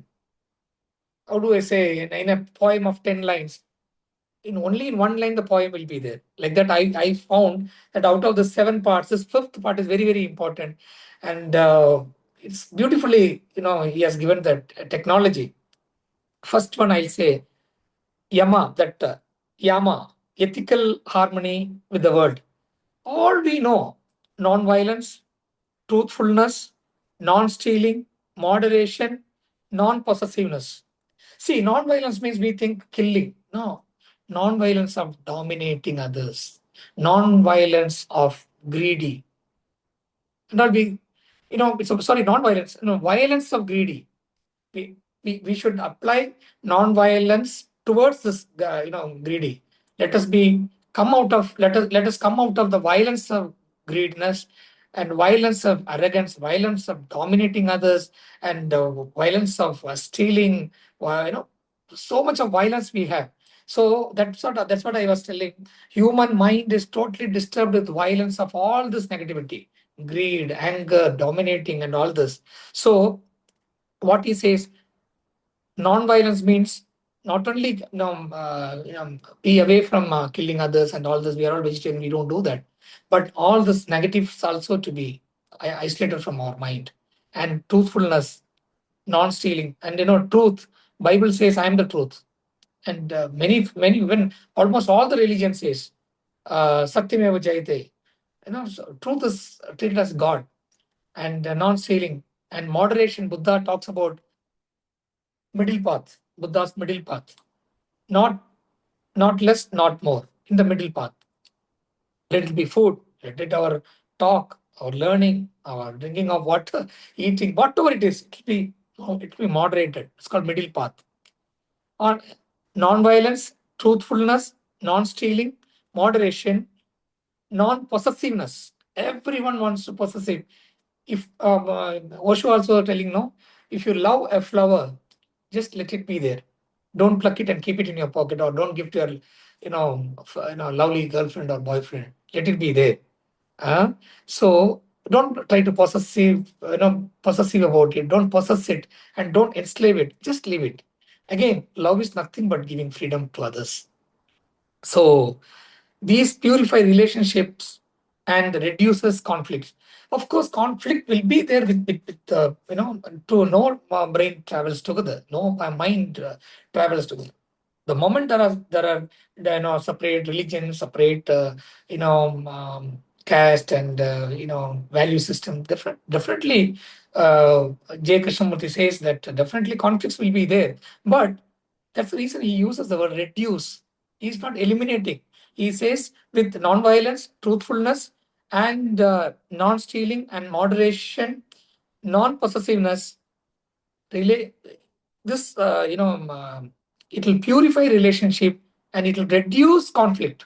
do I say, in a poem of 10 lines, in only in one line the poem will be there. Like that, I found that out of the seven parts, this fifth part is very, very important. And it's beautifully, he has given that technology. First one I'll say, Yama, ethical harmony with the world. All we know, non-violence, truthfulness, non-stealing, moderation, non-possessiveness. See, non-violence means we think killing. No, non-violence of dominating others, non-violence of greedy. Not be, sorry, non-violence. No, violence of greedy. We should apply non-violence towards this, greedy. Let us come out of the violence of greediness, and violence of arrogance, violence of dominating others, and violence of stealing. So much of violence we have. So that's what I was telling. Human mind is totally disturbed with violence of all this negativity, greed, anger, dominating, and all this. So what he says, non-violence means not only be away from killing others and all this. We are all vegetarian. We don't do that, but all this negatives also to be isolated from our mind. And truthfulness, non-stealing, and truth. Bible says, "I am the truth," and many even almost all the religion says, "Satyameva Jayate." So truth is treated as God, and non-stealing and moderation. Buddha talks about middle path. Buddha's middle path. Not less, not more. In the middle path. Let it be food, let it our talk, our learning, our drinking of water, eating, whatever it is, it will be moderated. It's called middle path. On non-violence, truthfulness, non-stealing, moderation, non-possessiveness. Everyone wants to possessive. If Osho also telling, no, if you love a flower, just let it be there. Don't pluck it and keep it in your pocket, or don't give to your lovely girlfriend or boyfriend. Let it be there. uh, so don't try to possessive about it. Don't possess it, and don't enslave it. Just leave it. Again, love is nothing but giving freedom to others. So these purify relationships and reduces conflicts. Of course, conflict will be there with to no brain travels together, no mind travels together. The moment there are separate religion, separate caste, and value system, definitely J. Krishnamurti says that definitely conflicts will be there. But that's the reason he uses the word reduce. He's not eliminating. He says with non-violence, truthfulness, and non-stealing and moderation, non-possessiveness, relay this it will purify relationship, and it will reduce conflict.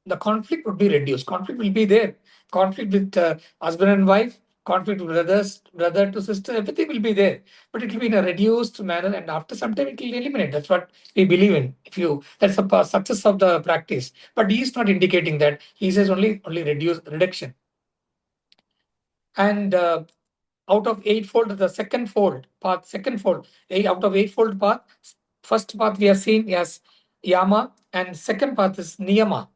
The conflict would be reduced. Conflict will be there. Conflict with husband and wife, conflict with brother to sister, everything will be there, but it will be in a reduced manner, and after some time it will eliminate. That's what we believe in. If you That's the success of the practice. But he is not indicating that. He says only reduction. And out of eightfold, the second fold, out of eightfold path, first path we have seen as yama, and second path is niyama.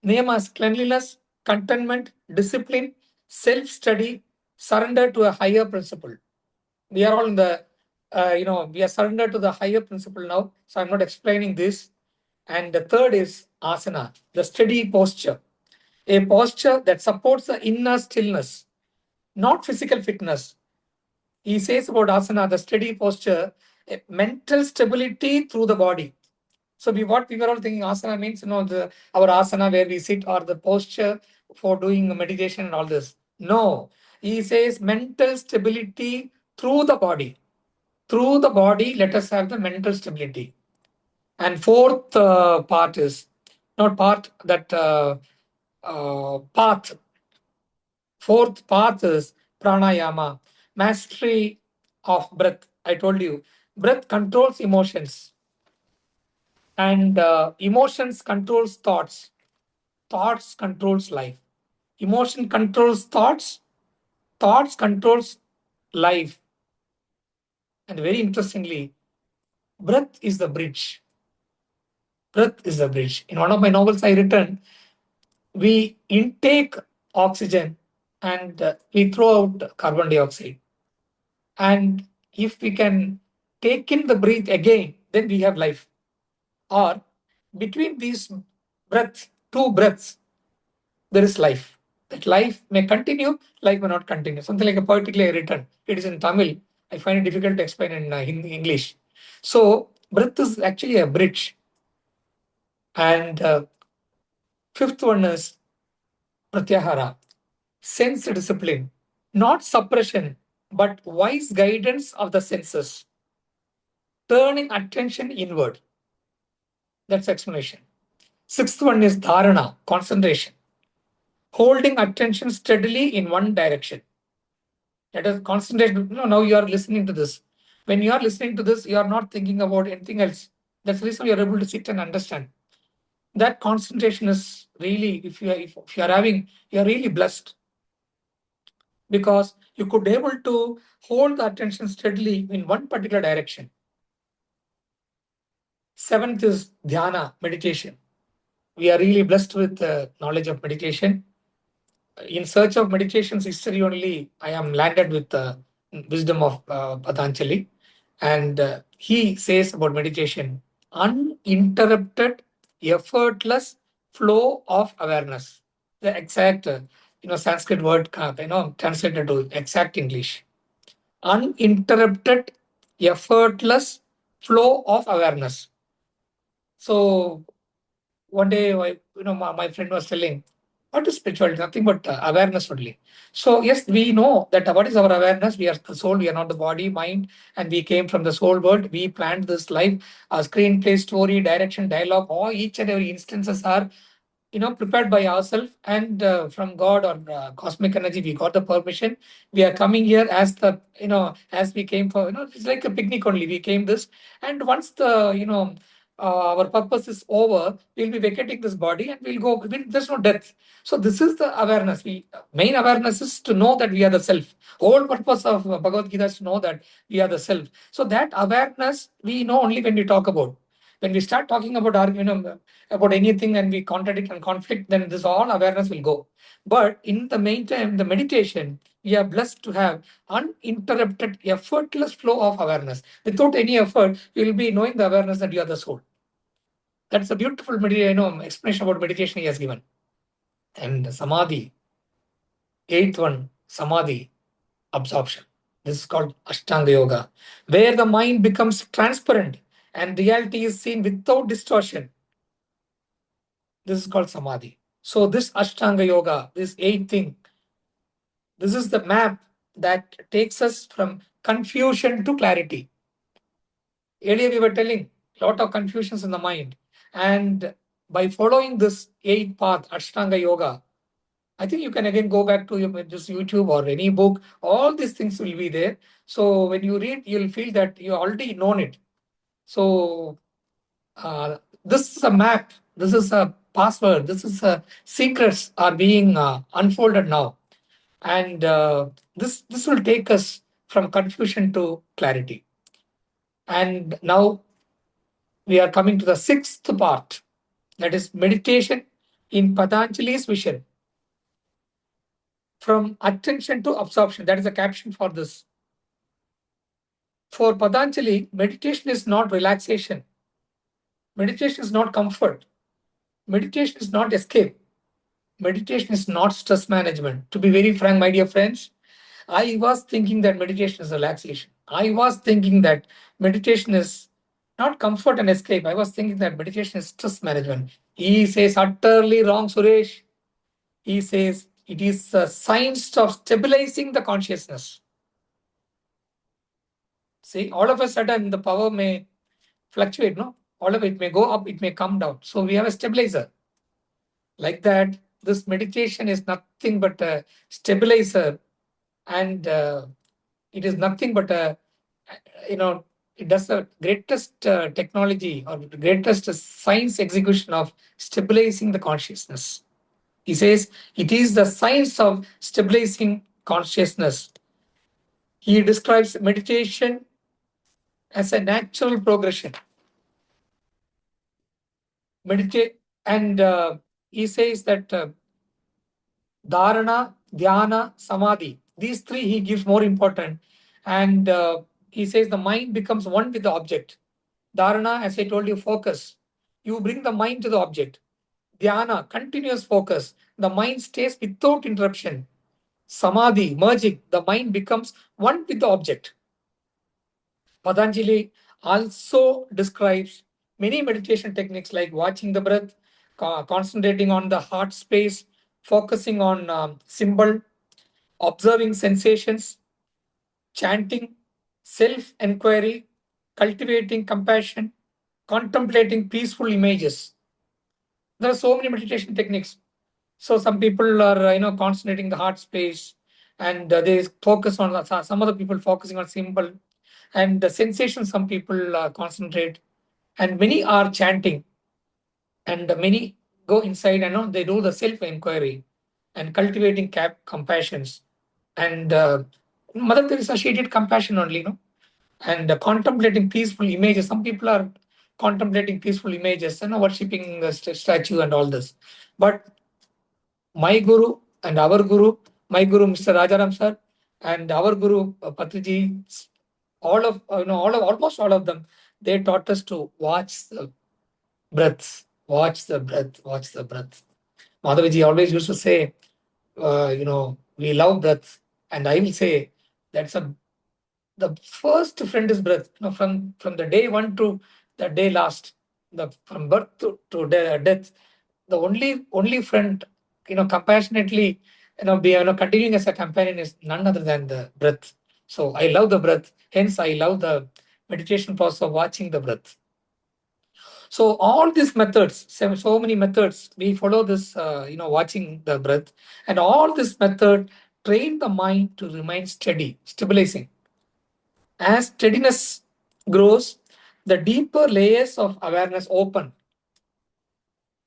Niyama is cleanliness, contentment, discipline, self-study, surrender to a higher principle. We are all in the, we are surrendered to the higher principle now. So I'm not explaining this. And the third is asana, the steady posture, a posture that supports the inner stillness, not physical fitness. He says about asana, the steady posture, a mental stability through the body. So what we were all thinking asana means, our asana where we sit, or the posture for doing meditation and all this. No, he says mental stability through the body. Through the body, let us have the mental stability. And fourth part is not part that path. Fourth path is pranayama, mastery of breath. I told you, breath controls emotions, and emotions controls thoughts. Thoughts controls life. Emotion controls thoughts. Thoughts controls life. And very interestingly, breath is the bridge. Breath is the bridge. In one of my novels I written, we intake oxygen, and we throw out carbon dioxide. And if we can take in the breath again, then we have life. Or between these two breaths, there is life. That life may continue, life may not continue. Something like a poetically written. It is in Tamil. I find it difficult to explain in English. So breath is actually a bridge. And fifth one is pratyahara, sense discipline, not suppression, but wise guidance of the senses, turning attention inward. That's explanation. Sixth one is dharana, concentration. holding attention steadily in one direction. Let us concentrate. Now you are listening to this. When you are listening to this, you are not thinking about anything else. That's the reason you are able to sit and understand. That concentration is really, if you are having, you are really blessed, because you could able to hold the attention steadily in one particular direction. Seventh is dhyana, meditation. We are really blessed with the knowledge of meditation. In search of meditation's history only, I am landed with the wisdom of Patanjali. And he says about meditation, uninterrupted, effortless flow of awareness. The exact, Sanskrit word, translated to exact English. Uninterrupted, effortless flow of awareness. So one day, my friend was telling, what is spirituality? Nothing but awareness only. So yes, we know that what is our awareness? We are the soul, we are not the body, mind, and we came from the soul world. We planned this life, screenplay, story, direction, dialogue, all each and every instances are prepared by ourselves, and from God or cosmic energy we got the permission. We are coming here as the as we came for, it's like a picnic only. We came this, and once the our purpose is over, we'll be vacating this body and we'll go. There's no death. So this is the awareness. We main awareness is to know that we are the self. Whole purpose of Bhagavad Gita is to know that we are the self. So that awareness we know only when we talk about. When we start talking about about anything and we contradict and conflict, then this all awareness will go. But in the meantime, the meditation, we are blessed to have uninterrupted, effortless flow of awareness. Without any effort, you will be knowing the awareness that you are the soul. That's a beautiful explanation about meditation he has given. And samadhi, eighth one, samadhi, absorption. This is called Ashtanga Yoga, where the mind becomes transparent and reality is seen without distortion. This is called samadhi. So this Ashtanga Yoga, this eighth thing, this is the map that takes us from confusion to clarity. Earlier we were telling a lot of confusions in the mind. And by following this eighth path, Ashtanga Yoga, I think you can again go back to just YouTube or any book. All these things will be there. So when you read, you'll feel that you already known it. So this is a map. This is a password. This is a secrets are being unfolded now, and this will take us from confusion to clarity. And now we are coming to the sixth part, that is meditation in Patanjali's vision, from attention to absorption. That is the caption for this. For Patanjali, meditation is not relaxation. Meditation is not comfort. Meditation is not escape. Meditation is not stress management. To be very frank, my dear friends, I was thinking that meditation is relaxation. I was thinking that meditation is not comfort and escape. I was thinking that meditation is stress management. He says utterly wrong, Suresh. He says it is a science of stabilizing the consciousness. See, all of a sudden the power may fluctuate, no? All of it may go up, it may come down. So we have a stabilizer. Like that, this meditation is nothing but a stabilizer, and it is nothing but a, you know, it does the greatest technology or the greatest science execution of stabilizing the consciousness. He says it is the science of stabilizing consciousness. He describes meditation as a natural progression. Meditate, and he says that dharana, dhyana, samadhi. These three he gives more important. And he says the mind becomes one with the object. Dharana, as I told you, focus. You bring the mind to the object. Dhyana, continuous focus. The mind stays without interruption. Samadhi, merging. The mind becomes one with the object. Patanjali also describes many meditation techniques like watching the breath, concentrating on the heart space, focusing on symbol, observing sensations, chanting, self enquiry, cultivating compassion, contemplating peaceful images. There are so many meditation techniques. So some people are concentrating the heart space, and they focus on some other people focusing on symbol and the sensation. Some people concentrate, and many are chanting, and many go inside and they do the self inquiry and cultivating compassions. And Mother Teresa, she did compassion only, and contemplating peaceful images. Some people are contemplating peaceful images, worshipping the statue and all this. But my guru and our guru, my guru Mr. Rajaram sir, and our guru Patriji, all of almost all of them, they taught us to watch the breath, watch the breath, watch the breath. Madhaviji always used to say, we love breath, and I will say that's the first friend is breath. From the day one to the day last, from birth to death, the only friend, compassionately, be continuing as a companion is none other than the breath. So I love the breath. Hence, I love the meditation process of watching the breath. So all these methods, so many methods, we follow this, watching the breath, and all this method train the mind to remain steady, stabilizing. As steadiness grows, the deeper layers of awareness open.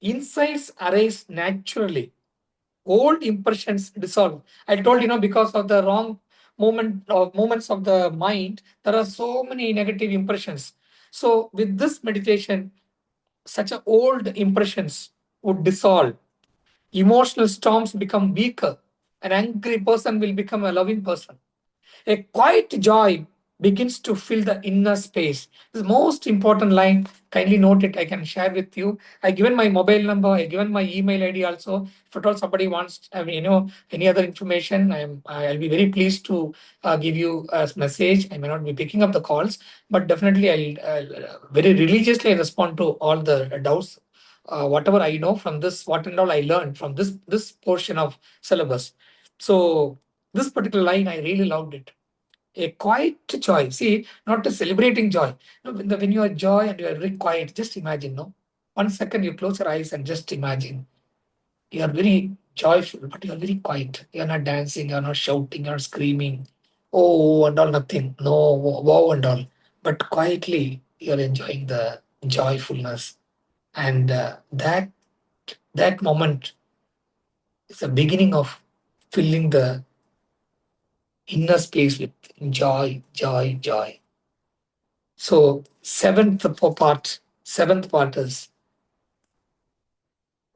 Insights arise naturally. Old impressions dissolve. I told because of the wrong moments of the mind, there are so many negative impressions. So with this meditation, such a old impressions would dissolve. Emotional storms become weaker. An angry person will become a loving person. A quiet joy begins to fill the inner space. This most important line. Kindly note it. I can share with you. I given my mobile number. I given my email ID also. If at all somebody wants, any other information, I'll be very pleased to give you a message. I may not be picking up the calls, but definitely I'll very religiously respond to all the doubts. Whatever I know from this, what and all I learned from this portion of syllabus. So this particular line, I really loved it. A quiet joy. See, not a celebrating joy. No, when you are joy and you are very quiet, just imagine, no? 1 second you close your eyes and just imagine. You are very joyful, but you are very quiet. You are not dancing, you are not shouting, you are not screaming. Oh, and all, nothing. No, wow and all. But quietly, you are enjoying the joyfulness. And that moment is the beginning of filling the inner space with joy, joy, joy. So seventh part is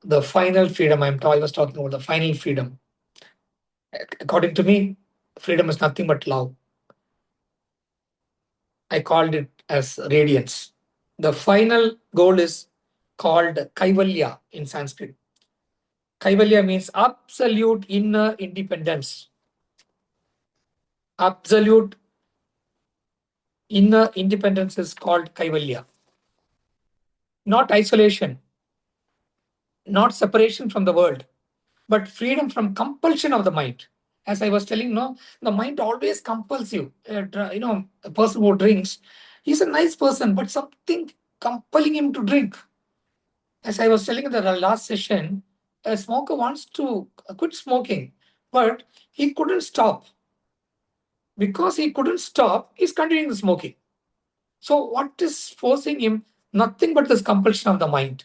the final freedom. I was talking about the final freedom. According to me, freedom is nothing but love. I called it as radiance. The final goal is called Kaivalya in Sanskrit. Kaivalya means absolute inner independence. Absolute inner independence is called Kaivalya. Not isolation, not separation from the world, but freedom from compulsion of the mind. As I was telling, no, the mind always compels you. A person who drinks, he's a nice person, but something compelling him to drink. As I was telling in the last session, a smoker wants to quit smoking, but he couldn't stop. Because he couldn't stop, he's continuing the smoking. So what is forcing him? Nothing but this compulsion of the mind.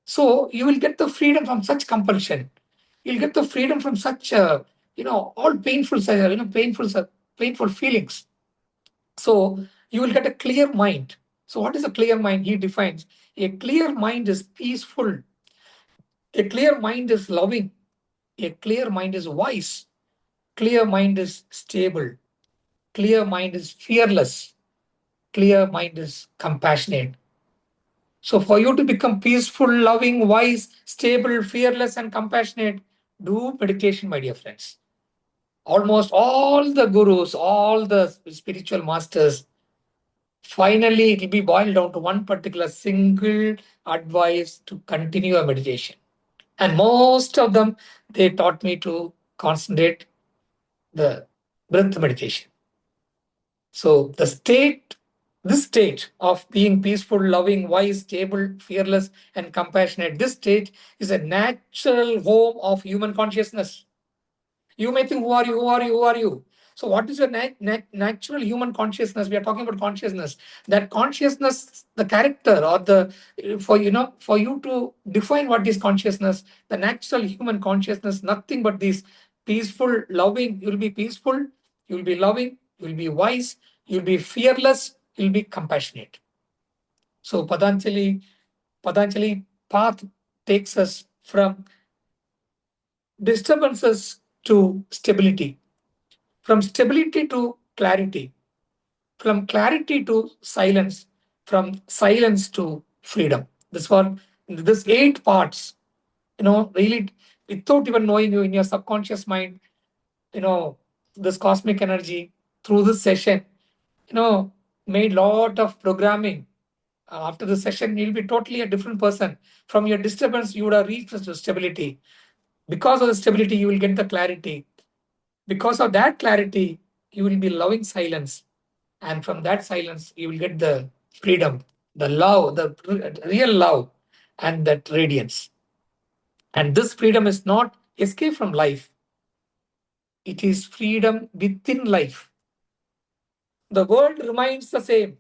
So you will get the freedom from such compulsion. You'll get the freedom from such, all painful, painful feelings. So you will get a clear mind. So what is a clear mind? He defines a clear mind is peaceful. A clear mind is loving. A clear mind is wise. Clear mind is stable. Clear mind is fearless. Clear mind is compassionate. So, for you to become peaceful, loving, wise, stable, fearless, and compassionate, do meditation, my dear friends. Almost all the gurus, all the spiritual masters, finally, it will be boiled down to one particular single advice to continue a meditation. And most of them, they taught me to concentrate the breath meditation. So, the state This state of being peaceful, loving, wise, stable, fearless, and compassionate, this state is a natural home of human consciousness. You may think, who are you? Who are you? Who are you? So, what is your natural human consciousness? We are talking about consciousness. That consciousness, the character, or the for you to define what is consciousness, the natural human consciousness, nothing but this peaceful, loving. You will be peaceful. You will be loving. You will be wise. You will be fearless. You will be compassionate. So, Patanjali path takes us from disturbances to stability, from stability to clarity, from clarity to silence, from silence to freedom. This one, this 8 parts, really, without even knowing, you in your subconscious mind, you know, this cosmic energy through this session, you know, made lot of programming. After the session, you'll be totally a different person. From your disturbance, you would have reached the stability. Because of the stability, you will get the clarity. Because of that clarity, you will be loving silence. And from that silence, you will get the freedom, the love, the real love, and that radiance. And this freedom is not escape from life, it is freedom within life. The world remains the same,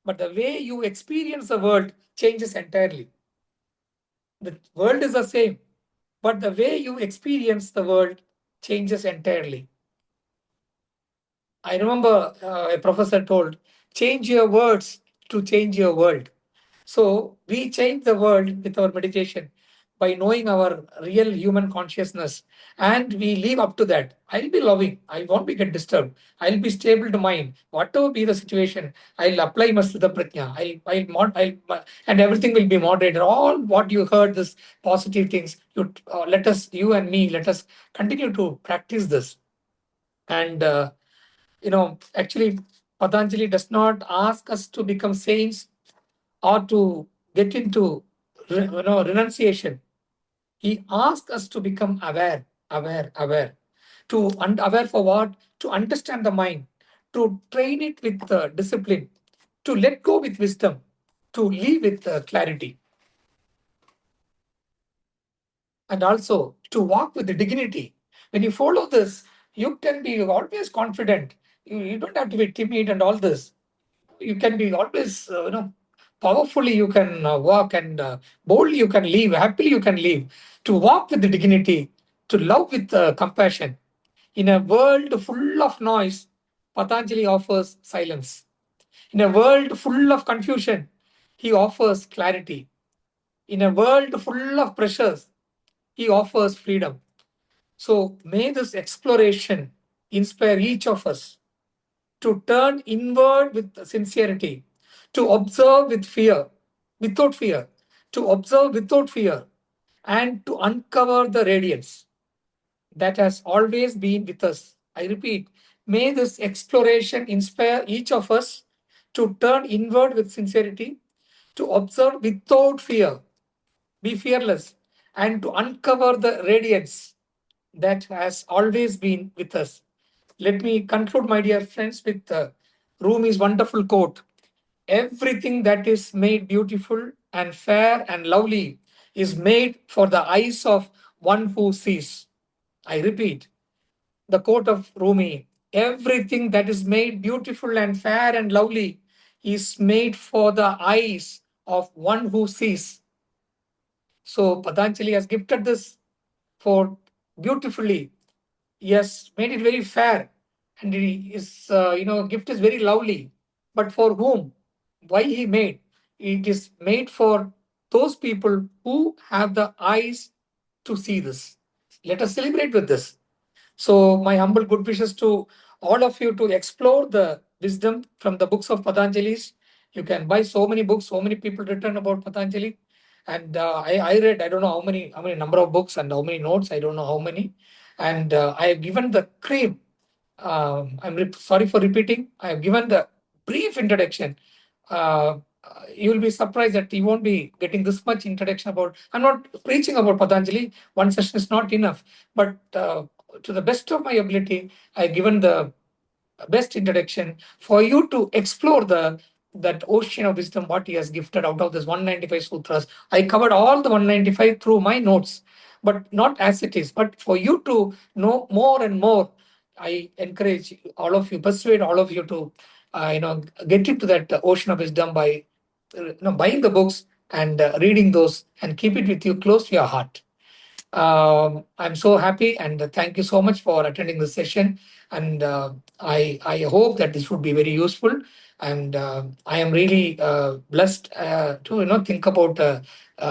but the way you experience the world changes entirely. The world is the same, but the way you experience the world changes entirely. I remember a professor told, change your words to change your world. So we change the world with our meditation by knowing our real human consciousness, and we live up to that. I'll be loving. I won't be get disturbed. I'll be stable to mind. Whatever be the situation, I'll apply Mastita Pratnya. And everything will be moderated. All what you heard, this positive things, you and me, let us continue to practice this. And actually, Patanjali does not ask us to become saints or to get into renunciation. He asks us to become aware, aware. Aware for what? To understand the mind, to train it with discipline, to let go with wisdom, to live with clarity, and also to walk with dignity. When you follow this, you can be always confident. You don't have to be timid and all this. You can be always, powerfully you can walk, and boldly you can live, happily you can live. To walk with the dignity, to love with compassion. In a world full of noise, Patanjali offers silence. In a world full of confusion, he offers clarity. In a world full of pressures, he offers freedom. So may this exploration inspire each of us to turn inward with sincerity, to observe with fear, without fear, to observe without fear, and to uncover the radiance that has always been with us. I repeat, may this exploration inspire each of us to turn inward with sincerity, to observe without fear, be fearless, and to uncover the radiance that has always been with us. Let me conclude, my dear friends, with Rumi's wonderful quote. Everything that is made beautiful and fair and lovely is made for the eyes of one who sees. I repeat, the quote of Rumi. Everything that is made beautiful and fair and lovely is made for the eyes of one who sees. So Patanjali has gifted this for beautifully. He has made it very fair, and his gift is very lovely. But for whom? Why he made? It is made for those people who have the eyes to see this. Let us celebrate with this. So, my humble good wishes to all of you to explore the wisdom from the books of Patanjali's. You can buy so many books, so many people written about Patanjali. And I read, I don't know how many number of books and how many notes, I don't know how many. And I have given the cream. Sorry for repeating. I have given the brief introduction. You will be surprised that you won't be getting this much introduction about. I'm not preaching about Patanjali. One session is not enough. But to the best of my ability, I've given the best introduction for you to explore the that ocean of wisdom, what he has gifted out of this 195 sutras. I covered all the 195 through my notes, but not as it is. But for you to know more and more, I encourage all of you, persuade all of you to, get into that ocean of wisdom by, buying the books and reading those, and keep it with you close to your heart. I'm so happy, and thank you so much for attending this session. And I hope that this would be very useful. And I am really blessed to think about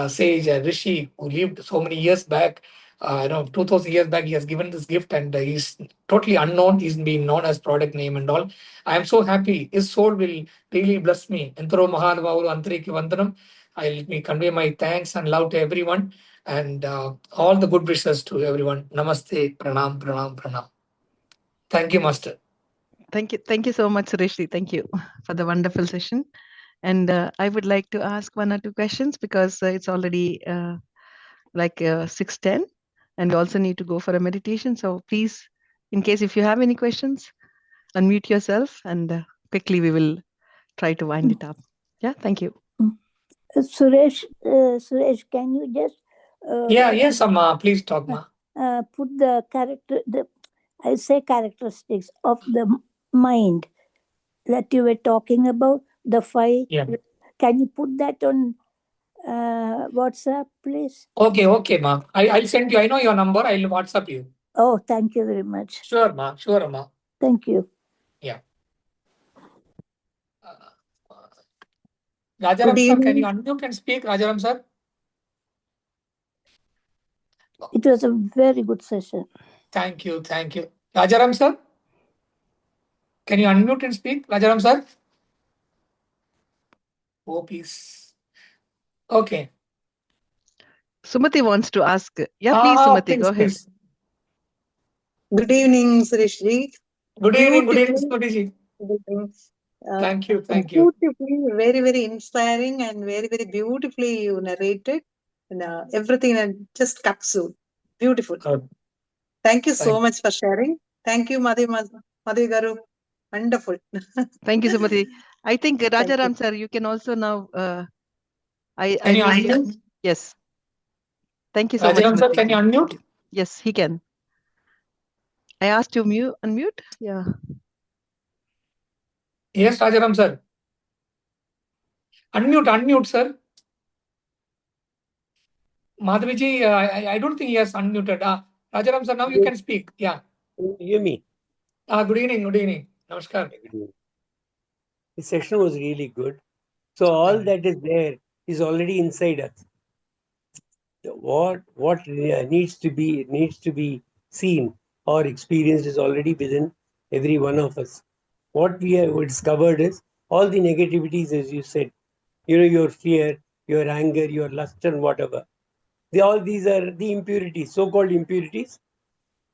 sage Rishi, who lived so many years back. 2,000 years back, he has given this gift, and he's totally unknown. He's been known as product name and all. I am so happy. His soul will really bless me. Entro Mahanavavu Antriki Vandanam. Let me convey my thanks and love to everyone, and all the good wishes to everyone. Namaste, pranam, pranam, pranam. Thank you, Master. Thank you so much, Suresh. Thank you for the wonderful session. And I would like to ask one or two questions because it's already 6:10, and we also need to go for a meditation. So please, in case if you have any questions, unmute yourself, and quickly we will try to wind it up. Yeah, thank you. Suresh, can you just Yes, Amma, please talk, Ma. put the characteristics of the mind that you were talking about, the 5. Yeah. Can you put that on WhatsApp, please? Okay, Ma. I'll send you. I know your number. I'll WhatsApp you. Oh, thank you very much. Sure, Ma. Sure, Ma. Thank you. Yeah. Rajaram sir, can you unmute and speak, Rajaram sir? It was a very good session. Thank you. Rajaram sir, can you unmute and speak, Rajaram sir? Oh, please. Okay. Sumati wants to ask. Yeah, please, Sumati, please, go ahead. please. Good evening, Suresh ji. Good evening, Sumati ji. Thank you. Beautifully, very, very inspiring, and very, very beautifully you narrated, and everything, and just capsule. Beautiful. Thank you so much for sharing. Thank you, Madhu Garu. Wonderful. Thank you, Sumati. I think Rajaram sir, you can also now. Can you unmute? Yes. Thank you so Rajaram much. sir, can you unmute? Yes, he can. I asked you unmute. Yeah. Yes, Rajaram sir. Unmute, sir. Madhaviji, I don't think he has unmuted. Rajaram sir, now you can speak. Yeah. Can you hear me? Good evening. Namaskar. The session was really good. So all that is there is already inside us. What needs to be seen or experienced is already within every one of us. What we have discovered is all the negativities, as you said, your fear, your anger, your lust, and whatever. All these are the impurities, so-called impurities,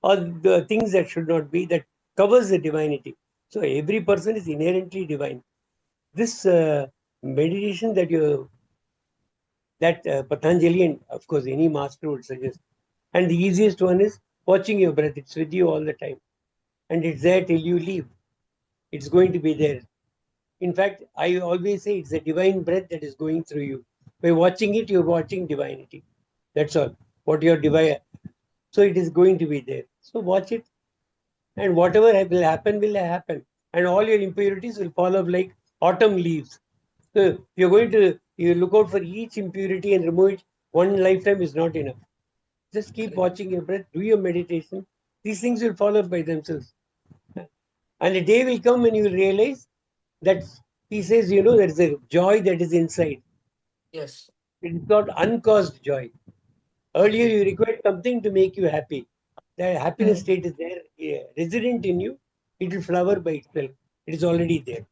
or the things that should not be, that covers the divinity. So every person is inherently divine. This meditation that Patanjali and of course any master would suggest, and the easiest one is watching your breath. It's with you all the time, and it's there till you leave. It's going to be there. In fact, I always say it's a divine breath that is going through you. By watching it, you're watching divinity. That's all. What you're divine. So it is going to be there. So watch it, and whatever will happen, and all your impurities will fall off like autumn leaves. So you look out for each impurity and remove it. One lifetime is not enough. Just keep watching your breath, do your meditation. These things will fall off by themselves. And a day will come when you will realize that he says, there's a joy that is inside. Yes. It is not uncaused joy. Earlier, you required something to make you happy. The happiness state is there, resident in you. It will flower by itself. It is already there.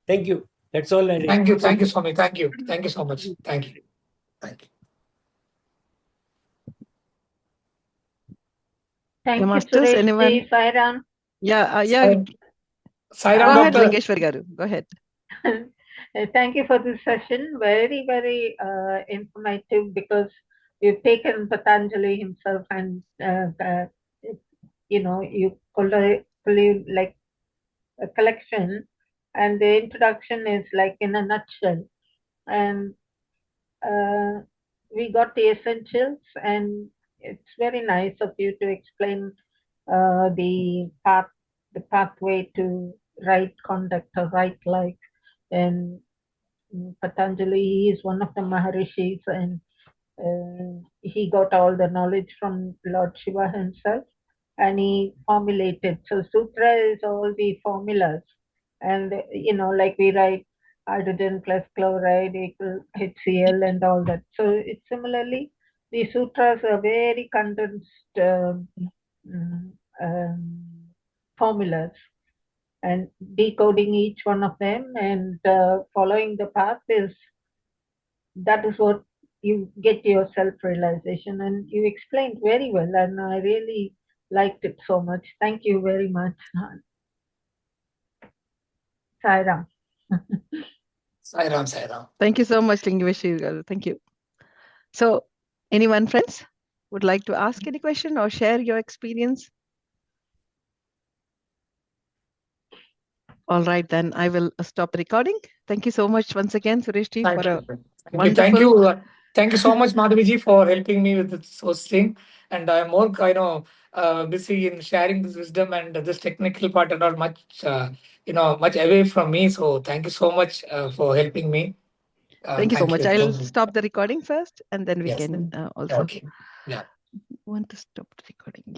Thank you. That's all I Thank you, Swami. Thank you so much. Thank you. Thank you, Suresh. Anyone? Sairam. Yeah. Sairam, go ahead, Doctor. Lingeshwar Garu. Go ahead. Thank you for this session. Very, very informative, because you've taken Patanjali himself and, you collate like a collection and the introduction is like in a nutshell. And we got the essentials, and it's very nice of you to explain the pathway to right conduct or right life. And Patanjali, he is one of the Maharishis, and he got all the knowledge from Lord Shiva himself, and he formulated. So sutra is all the formulas, and like we write hydrogen plus chloride equal HCl and all that. So it's similarly, the sutras are very condensed mm, um, formulas, and decoding each one of them and following the path that is what you get your self-realization, and you explained very well, and I really liked it so much. Thank you very much. Sairam. Sairam, Sairam. Thank you so much, Lingeveshi. Thank you. So, anyone, friends, would like to ask any question or share your experience? All right, then I will stop the recording. Thank you so much once again, Suresh ji, for a wonderful. Thank you so much, Madhaviji, for helping me with this hosting. And I'm more, busy in sharing this wisdom, and this technical part are not much, much away from me. So thank you so much for helping me. Thank you so much. you. I'll stop the recording first, and then we Yes. can also. Okay. Yeah. Want to stop the recording. Yeah.